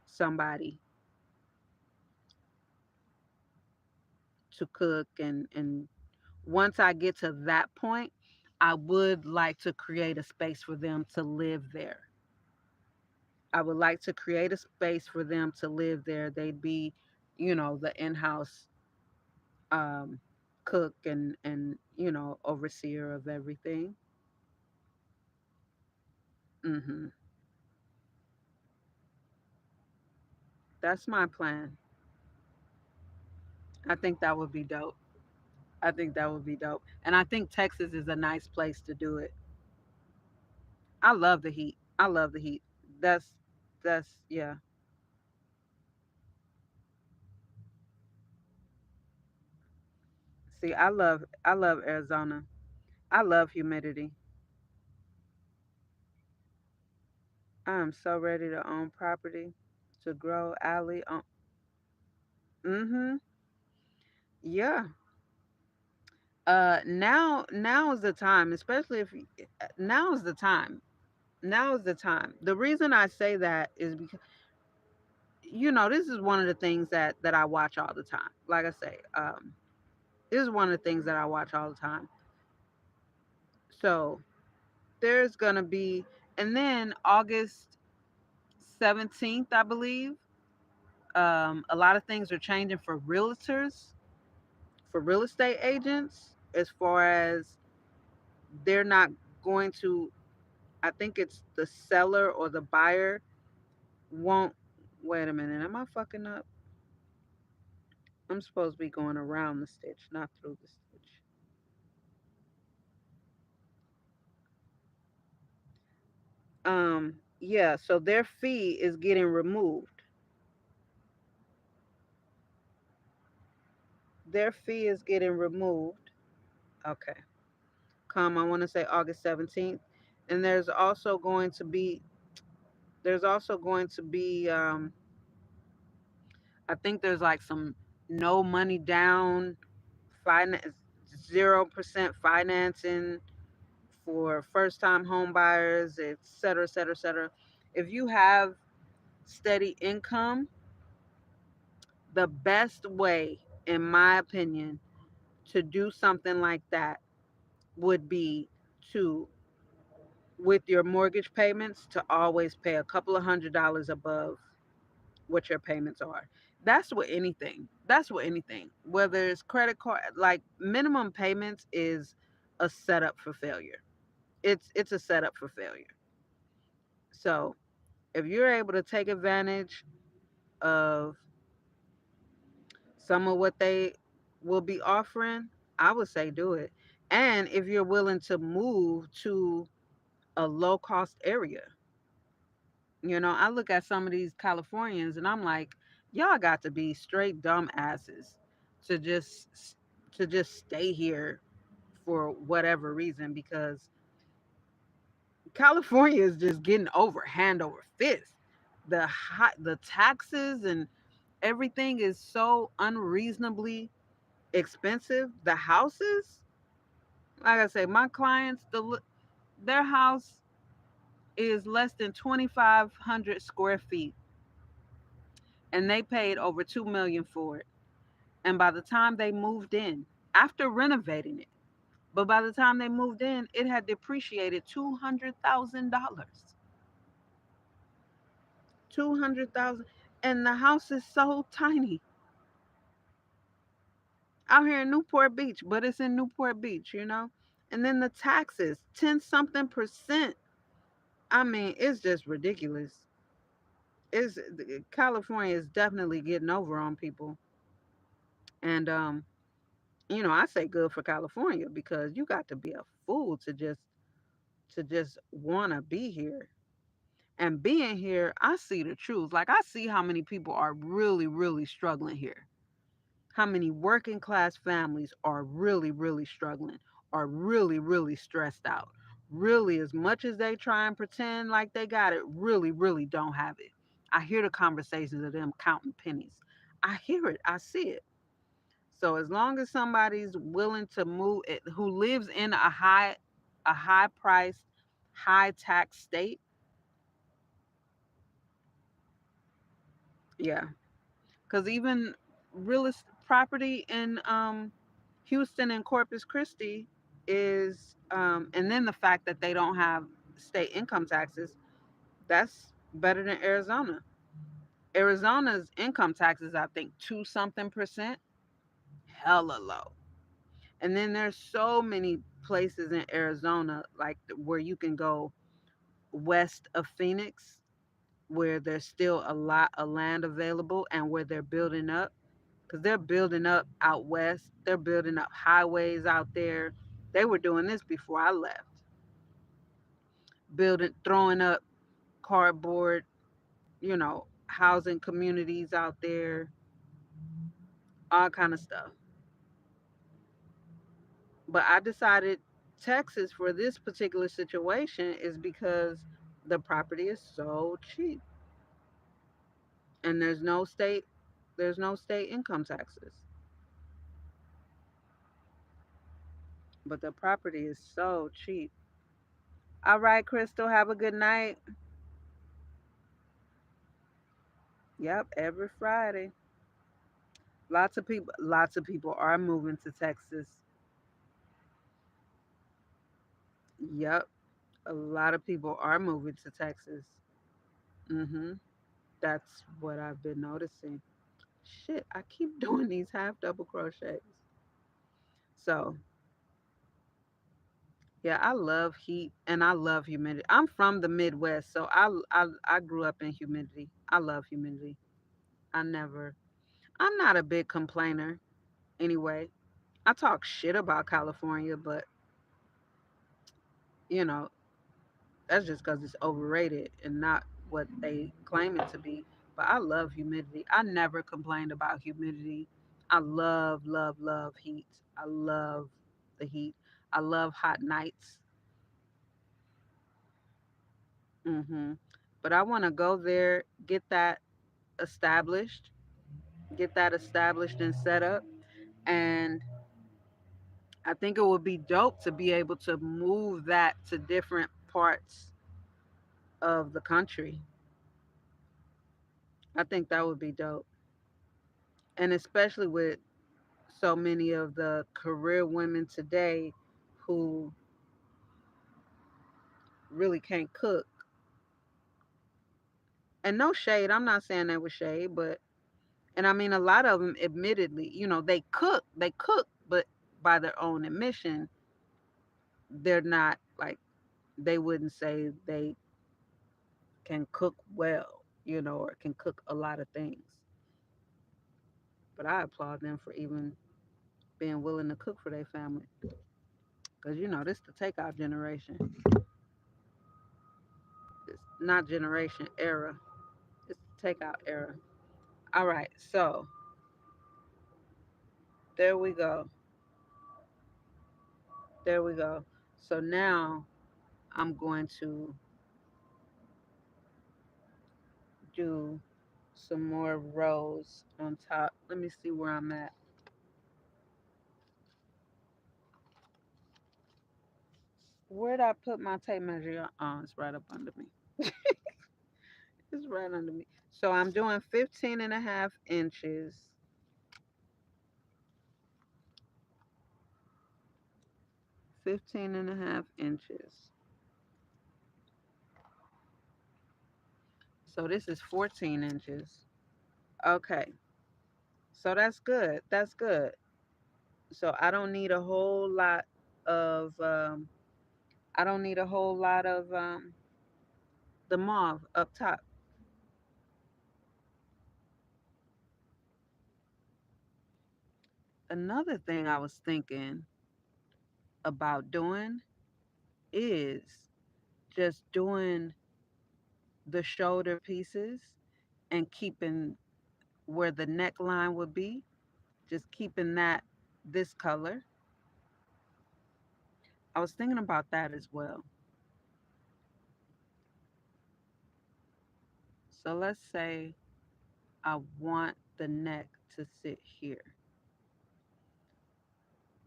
somebody to cook, and once I get to that point, I would like to create a space for them to live there. I would like to create a space for them to live there. They'd be, the in-house um, cook and overseer of everything. hmm That's my plan. I think that would be dope. I think that would be dope, and I think Texas is a nice place to do it. I love the heat. I love the heat. That's that's yeah. See, I love Arizona. I love humidity. I am so ready to own property, to grow alley on. Mhm. Yeah. Now is the time, especially if now is the time. Now is the time. The reason I say that is because this is one of the things that I watch all the time. Like I say, this is one of the things that I watch all the time. So there's gonna be, and then August 17th, I believe. A lot of things are changing for realtors, for real estate agents, as far as they're not going to. I think it's the seller or the buyer won't. Wait a minute, am I fucking up? I'm supposed to be going around the stitch, not through the stitch. Yeah, so their fee is getting removed. Their fee is getting removed. Okay. Come, I want to say August 17th. And there's also going to be I think there's like some no money down finance, 0% financing for first time home buyers, et cetera, et cetera, et cetera. If you have steady income, the best way, in my opinion, to do something like that would be to, with your mortgage payments, to always pay a couple of $100 above what your payments are. That's with anything. That's with anything. Whether it's credit card, like minimum payments is a setup for failure. It's a setup for failure. So if you're able to take advantage of some of what they will be offering, I would say do it. And if you're willing to move to a low cost area, I look at some of these Californians and I'm like, y'all got to be straight dumb asses to just stay here for whatever reason, because California is just getting over hand over fist. The taxes and everything is so unreasonably expensive. The houses, like I say, my clients, their house is less than 2,500 square feet, and they paid over 2 million for it. And by the time they moved in, after renovating it, but by the time they moved in, it had depreciated $200,000. 200,000, and the house is so tiny out here in Newport Beach, but it's in Newport Beach. And then the taxes, 10 something percent. I mean, it's just ridiculous. It's California is definitely getting over on people. And I say good for California, because you got to be a fool to just want to be here. And being here, I see the truth. Like, I see how many people are really, really struggling here. How many working class families are really, really struggling, are really, really stressed out. Really, as much as they try and pretend like they got it, really, really don't have it. I hear the conversations of them counting pennies. I hear it. I see it. So as long as somebody's willing to move it, who lives in a high priced, high tax state, yeah. Because even property in Houston and Corpus Christi is, and then the fact that they don't have state income taxes, that's better than Arizona. Arizona's income taxes, I think, two something percent, hella low. And then there's so many places in Arizona, like where you can go west of Phoenix, where there's still a lot of land available and where they're building up. Because they're building up out west, they're building up highways out there. They were doing this before I left, building, throwing up cardboard, housing communities out there, all kind of stuff. But I decided Texas for this particular situation is because the property is so cheap and there's no state income taxes. But the property is so cheap. All right, Crystal, have a good night. Yep, every Friday. Lots of people are moving to Texas. Yep, a lot of people are moving to Texas. Mhm. That's what I've been noticing. Shit, I keep doing these half double crochets. So, yeah, I love heat and I love humidity. I'm from the Midwest, so I grew up in humidity. I love humidity. I never I'm not a big complainer anyway. I talk shit about California, but you know, that's just because it's overrated and not what they claim it to be. But I love humidity. I never complained about humidity. I love, love, love heat. I love the heat. I love hot nights. hmm But I want to go there, established, get that established and set up. And I think it would be dope to be able to move that to different parts of the country. I think that would be dope. And especially with so many of the career women today who really can't cook. And no shade, I'm not saying that with shade, but and I mean a lot of them admittedly, they cook, but by their own admission, they're not like they wouldn't say they can cook well, or can cook a lot of things. But I applaud them for even being willing to cook for their family. Because, this the takeout generation. It's not generation era. It's the takeout era. All right. So there we go. There we go. So now I'm going to do some more rows on top. Let me see where I'm at. Where did I put my tape measure? Oh, it's right up under me. It's right under me. So I'm doing 15 and a half inches. 15 and a half inches. So this is 14 inches. Okay. So that's good. That's good. So of I don't need a whole lot of the mauve up top. Another thing I was thinking about doing is just doing the shoulder pieces and keeping where the neckline would be, just keeping that this color. I was thinking about that as well. So let's say I want the neck to sit here,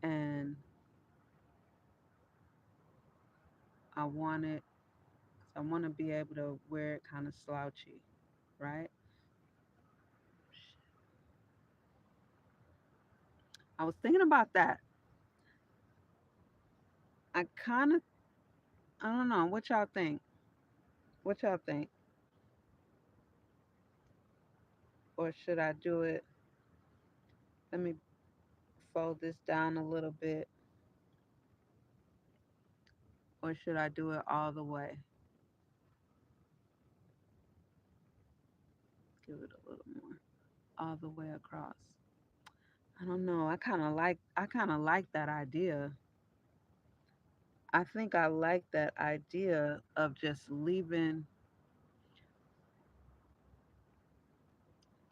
and I want it, 'cause I want to be able to wear it kind of slouchy, right? I was thinking about that. I kind of, I don't know. What y'all think? What y'all think? Or should I do it? Let me fold this down a little bit. Or should I do it all the way? Give it a little more. All the way across. I don't know. I kind of like that idea. I think I like that idea of just leaving,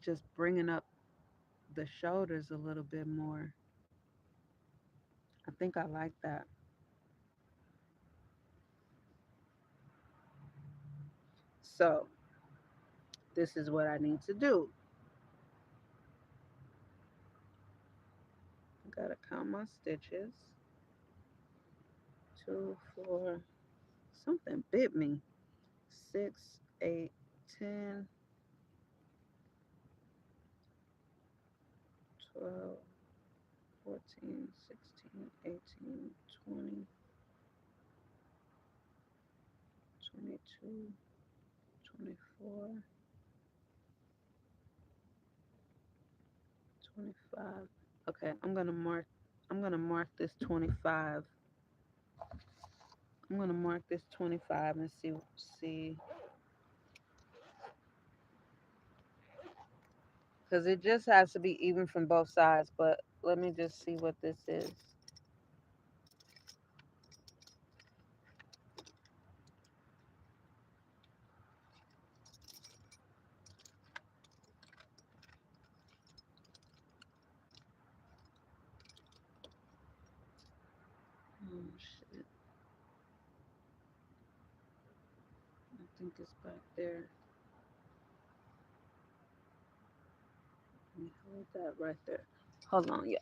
just bringing up the shoulders a little bit more. I think I like that. So, this is what I need to do. I gotta count my stitches. 2, 4, something bit me. 6, 8, 10, 12, 14, 16, 18, 20, 22, 24, 25. Okay, I'm gonna mark this 25. I'm gonna mark this 25 and see because it just has to be even from both sides. But let me just see what this is. Oh shit! I think it's back there. Let me hold that right there. Hold on, y'all.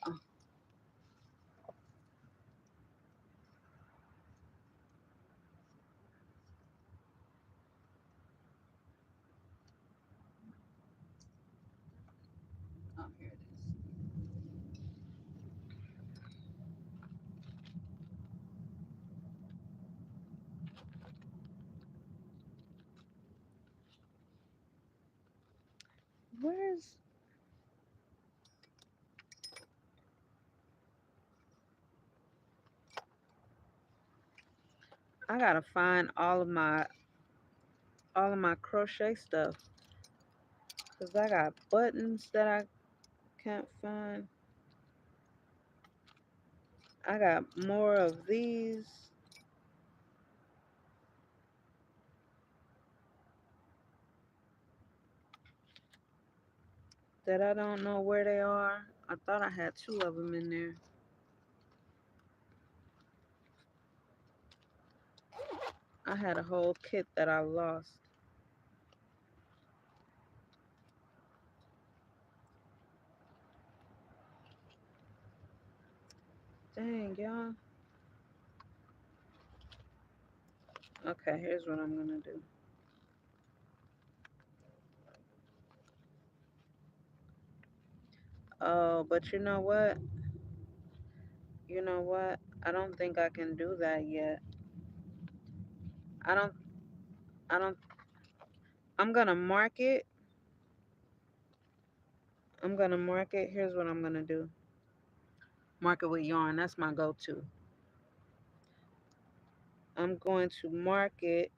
Oh, here it is. Where's I gotta find all of my crochet stuff because I got buttons that I can't find. I got more of these that I don't know where they are. I thought I had two of them in there. I had a whole kit that I lost. Dang, y'all. Okay, here's what I'm gonna do. Oh, but you know what? You know what? I don't think I can do that yet. I don't, I don't, I'm gonna mark it. I'm gonna mark it. Here's what I'm gonna do. Mark it with yarn. That's my go-to. I'm going to mark it,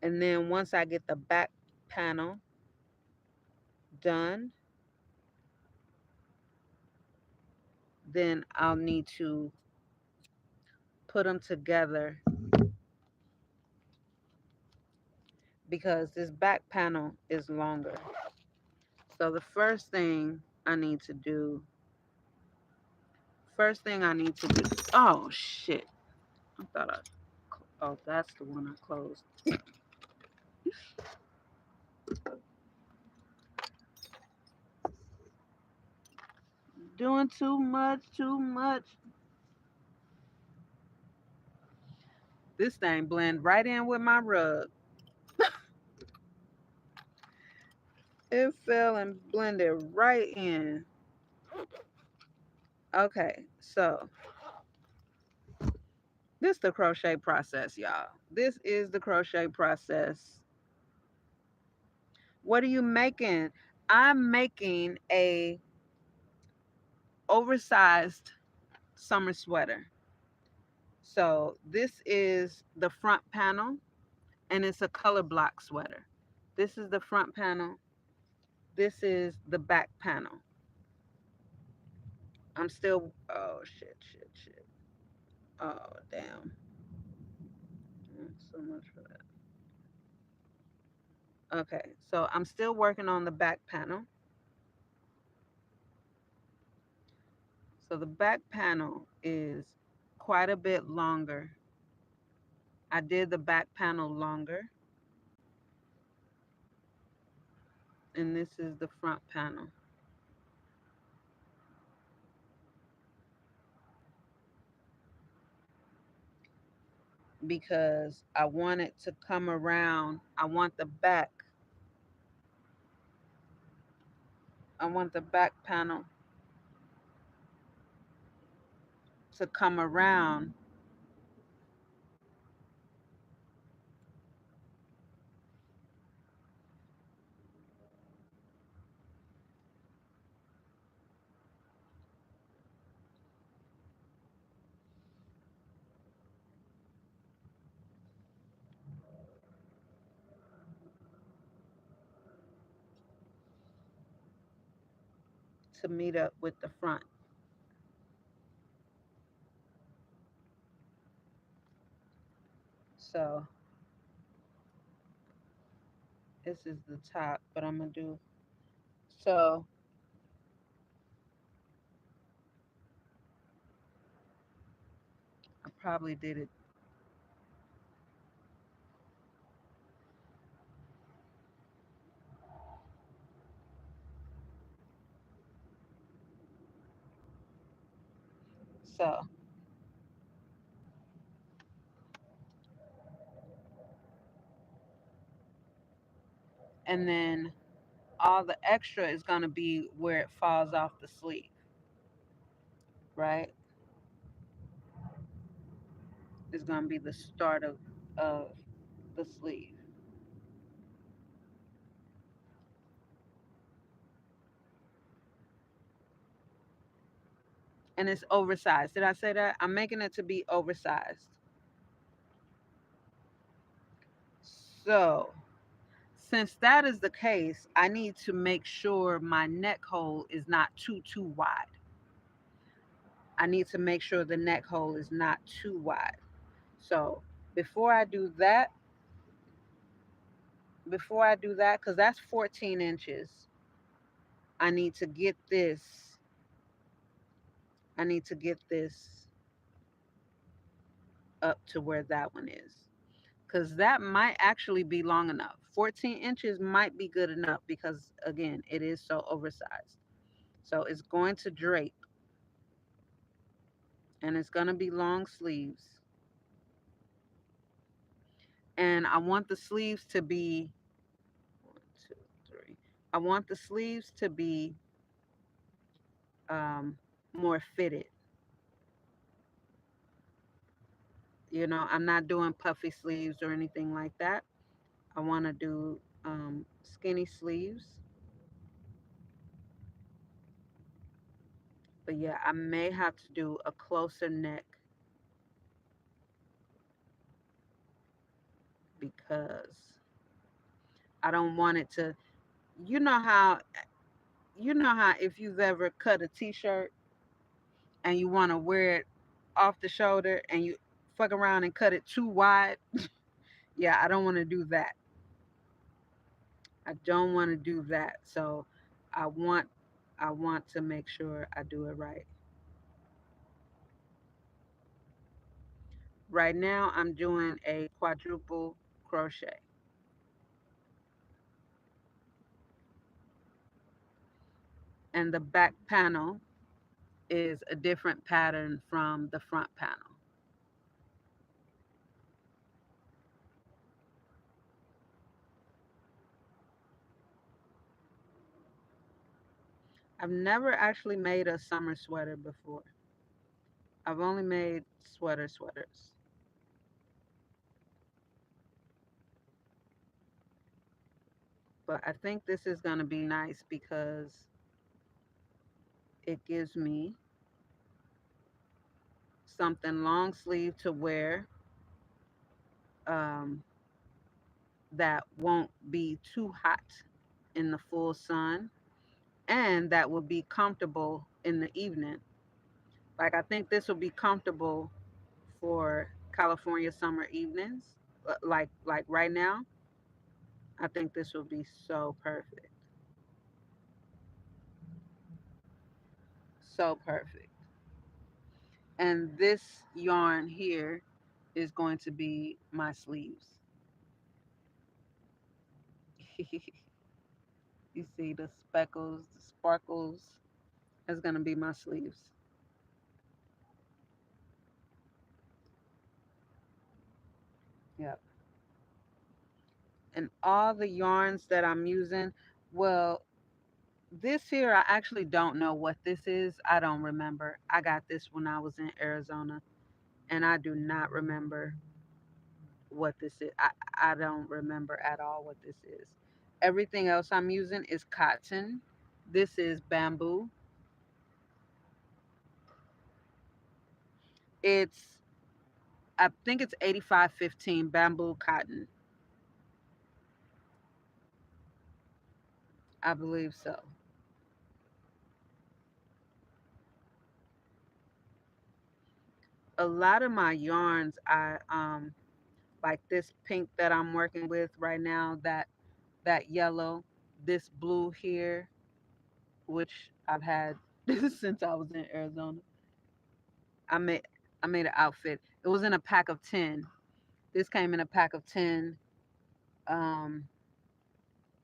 and then once I get the back panel done, then I'll need to put them together because this back panel is longer. So the first thing I need to do, oh shit. I thought I, oh, that's the one I closed. Doing too much, too much. This thing blend right in with my rug. It fell and blended right in. Okay, so this is the crochet process, y'all. This is the crochet process. What are you making? I'm making a oversized summer sweater. So this is the front panel, and it's a color block sweater. This is the front panel. This is the back panel. I'm still, oh shit, shit, shit. Oh damn. So much for that. Okay, so I'm still working on the back panel. So the back panel is quite a bit longer. I did the back panel longer, and this is the front panel because I want it to come around. I want the back panel to come around to meet up with the front. So this is the top, but I'm gonna do so. I probably did it. So, and then all the extra is gonna be where it falls off the sleeve, right? Is gonna be the start of the sleeve, and it's oversized. Did I say that? I'm making it to be oversized. So, since that is the case, I need to make sure my neck hole is not too wide. I need to make sure the neck hole is not too wide. So, before I do that, because that's 14 inches, I need to get this. I need to get this up to where that one is. Because that might actually be long enough. 14 inches might be good enough because, again, it is so oversized. So it's going to drape and it's going to be long sleeves. And I want the sleeves to be one, two, three. I want the sleeves to be um, more fitted. I'm not doing puffy sleeves or anything like that. I want to do skinny sleeves. But yeah, I may have to do a closer neck because I don't want it to. You know how if you've ever cut a t-shirt and you want to wear it off the shoulder and you fuck around and cut it too wide. Yeah, I don't want to do that. I don't want to do that. So I want I want to make sure I do it right. Right now I'm doing a quadruple crochet. and the back panel is a different pattern from the front panel. I've never actually made a summer sweater before. I've only made sweaters. But I think this is going to be nice because it gives me something long sleeve to wear, um, that won't be too hot in the full sun, and that will be comfortable in the evening. Like, I think this will be comfortable for California summer evenings. Like right now, I think this will be so perfect. So perfect. And this yarn here is going to be my sleeves. You see the speckles, the sparkles. That's going to be my sleeves. Yep. And all the yarns that I'm using, well, this here, I actually don't know what this is. I don't remember. I got this when I was in Arizona, and I do not remember what this is. I don't remember at all what this is. Everything else I'm using is cotton. This is bamboo. It's, I think it's 8515 bamboo cotton. I believe so. A lot of my yarns, I like this pink that I'm working with right now, that yellow, this blue here, which I've had since I was in Arizona. I made I made an outfit. It was in a pack of 10. This came in a pack of 10. Um,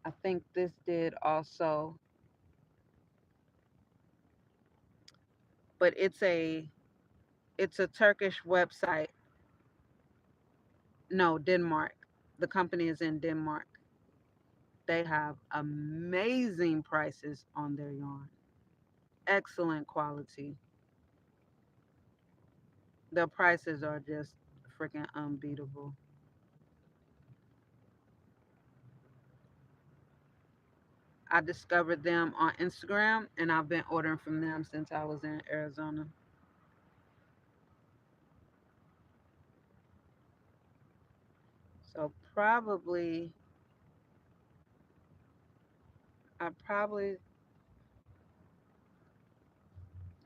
I think this did also, but it's a Turkish website. No, Denmark. The company is in Denmark. They have amazing prices on their yarn. Excellent quality. Their prices are just freaking unbeatable. I discovered them on Instagram, and I've been ordering from them since I was in Arizona. So I probably,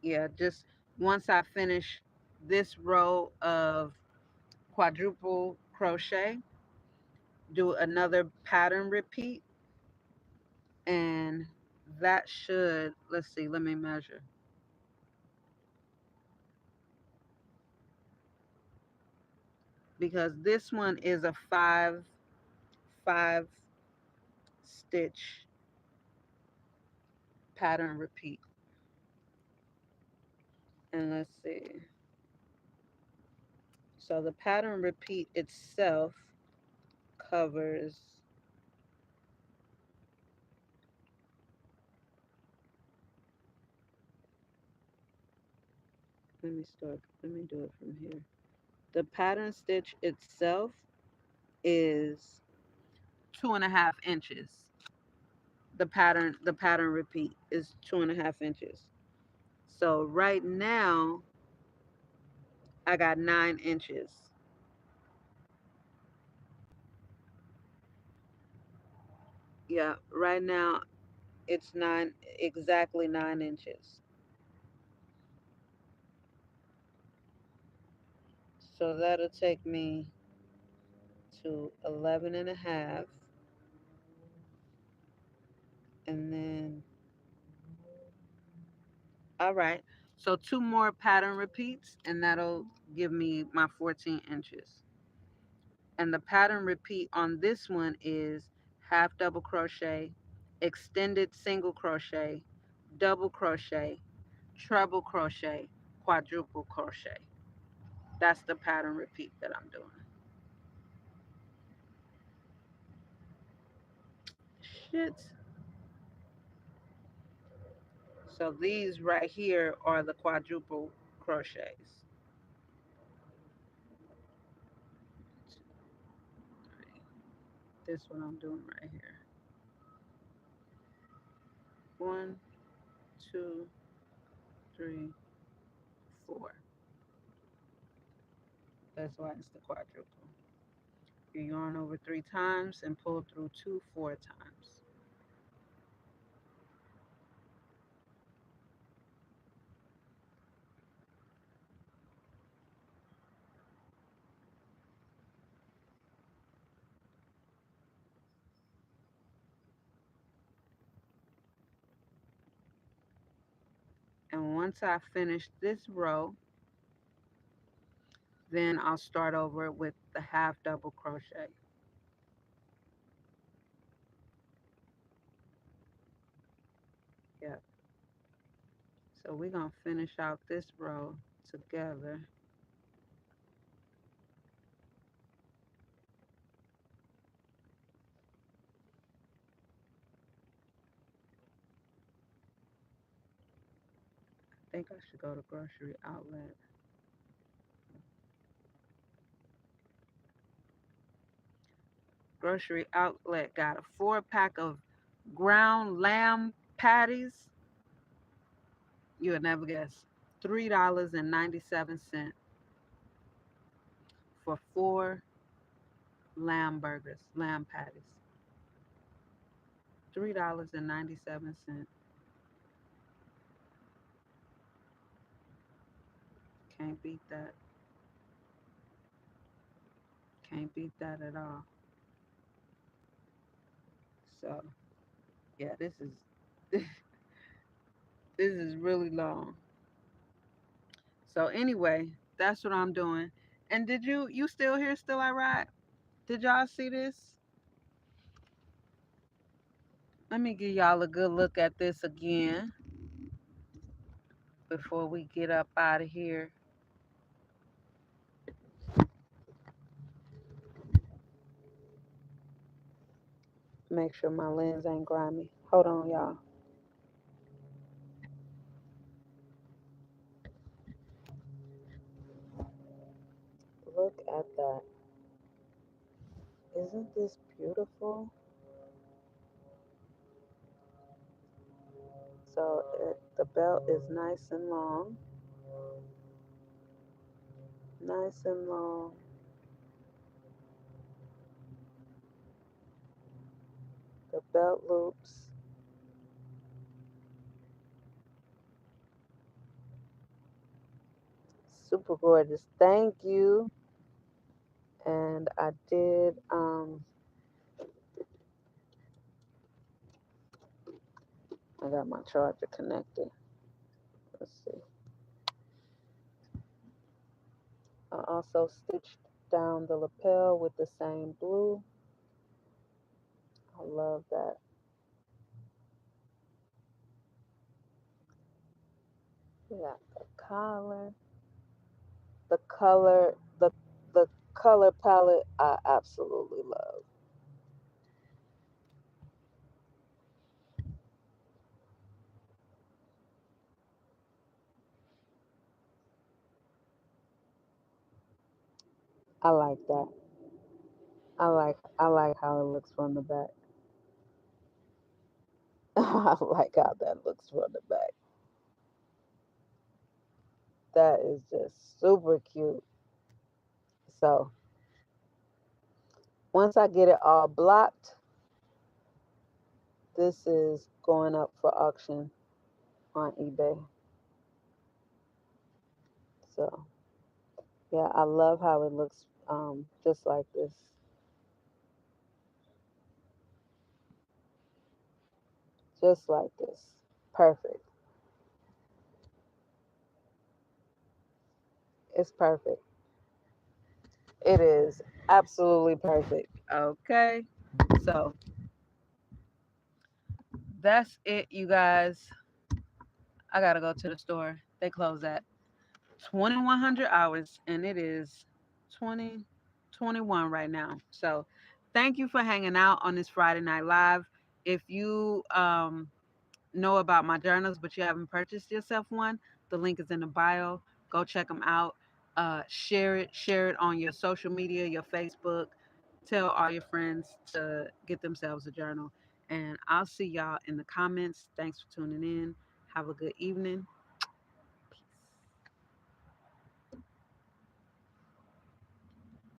yeah, just once I finish this row of quadruple crochet, do another pattern repeat, and that should, let's see, let me measure, because this one is a five stitch pattern repeat. And let's see. So the pattern repeat itself covers, let me do it from here. The pattern stitch itself is 2.5 inches. The pattern repeat is 2.5 inches. So right now I got 9 inches. Yeah, right now it's exactly 9 inches. So that'll take me to 11 and a half, and then, all right. So two more pattern repeats, and that'll give me my 14 inches. And the pattern repeat on this one is half double crochet, extended single crochet, double crochet, treble crochet, quadruple crochet. That's the pattern repeat that I'm doing. Shit. So these right here are the quadruple crochets. 2, 3. This one I'm doing right here. 1, 2, 3, 4. That's why it's the quadruple. You yarn over 3 times and pull through 2 4 times. And once I finish this row, then I'll start over with the half double crochet. Yep. So we're going to finish out this row together. I think I should go to grocery outlet. Grocery outlet got a 4-pack of ground lamb patties. You would never guess. $3.97 for 4 lamb burgers, lamb patties. $3.97. Can't beat that. Can't beat that at all. So yeah, this is this is really long. So anyway, that's what I'm doing. And did you still here? Still I ride? Did y'all see this? Let me give y'all a good look at this again before we get up out of here. Make sure my lens ain't grimy. Hold on, y'all. Look at that. Isn't this beautiful? So the belt is nice and long. Nice and long. The belt loops. Super gorgeous. Thank you. And I did I got my charger connected. Let's see. I also stitched down the lapel with the same blue. I love that. We got the collar. The color, the color palette I absolutely love. I like that. I like how it looks from the back. I like how that looks from the back. That is just super cute. So once I get it all blocked, this is going up for auction on eBay. So yeah, I love how it looks just like this. Just like this. Perfect. It's perfect. It is absolutely perfect. Okay. So that's it, you guys. I gotta go to the store. They close at 2100 hours, and it is 2021 right now. So thank you for hanging out on this Friday Night Live. If you know about my journals, but you haven't purchased yourself one, the link is in the bio. Go check them out. Share it on your social media, your Facebook. Tell all your friends to get themselves a journal. And I'll see y'all in the comments. Thanks for tuning in. Have a good evening.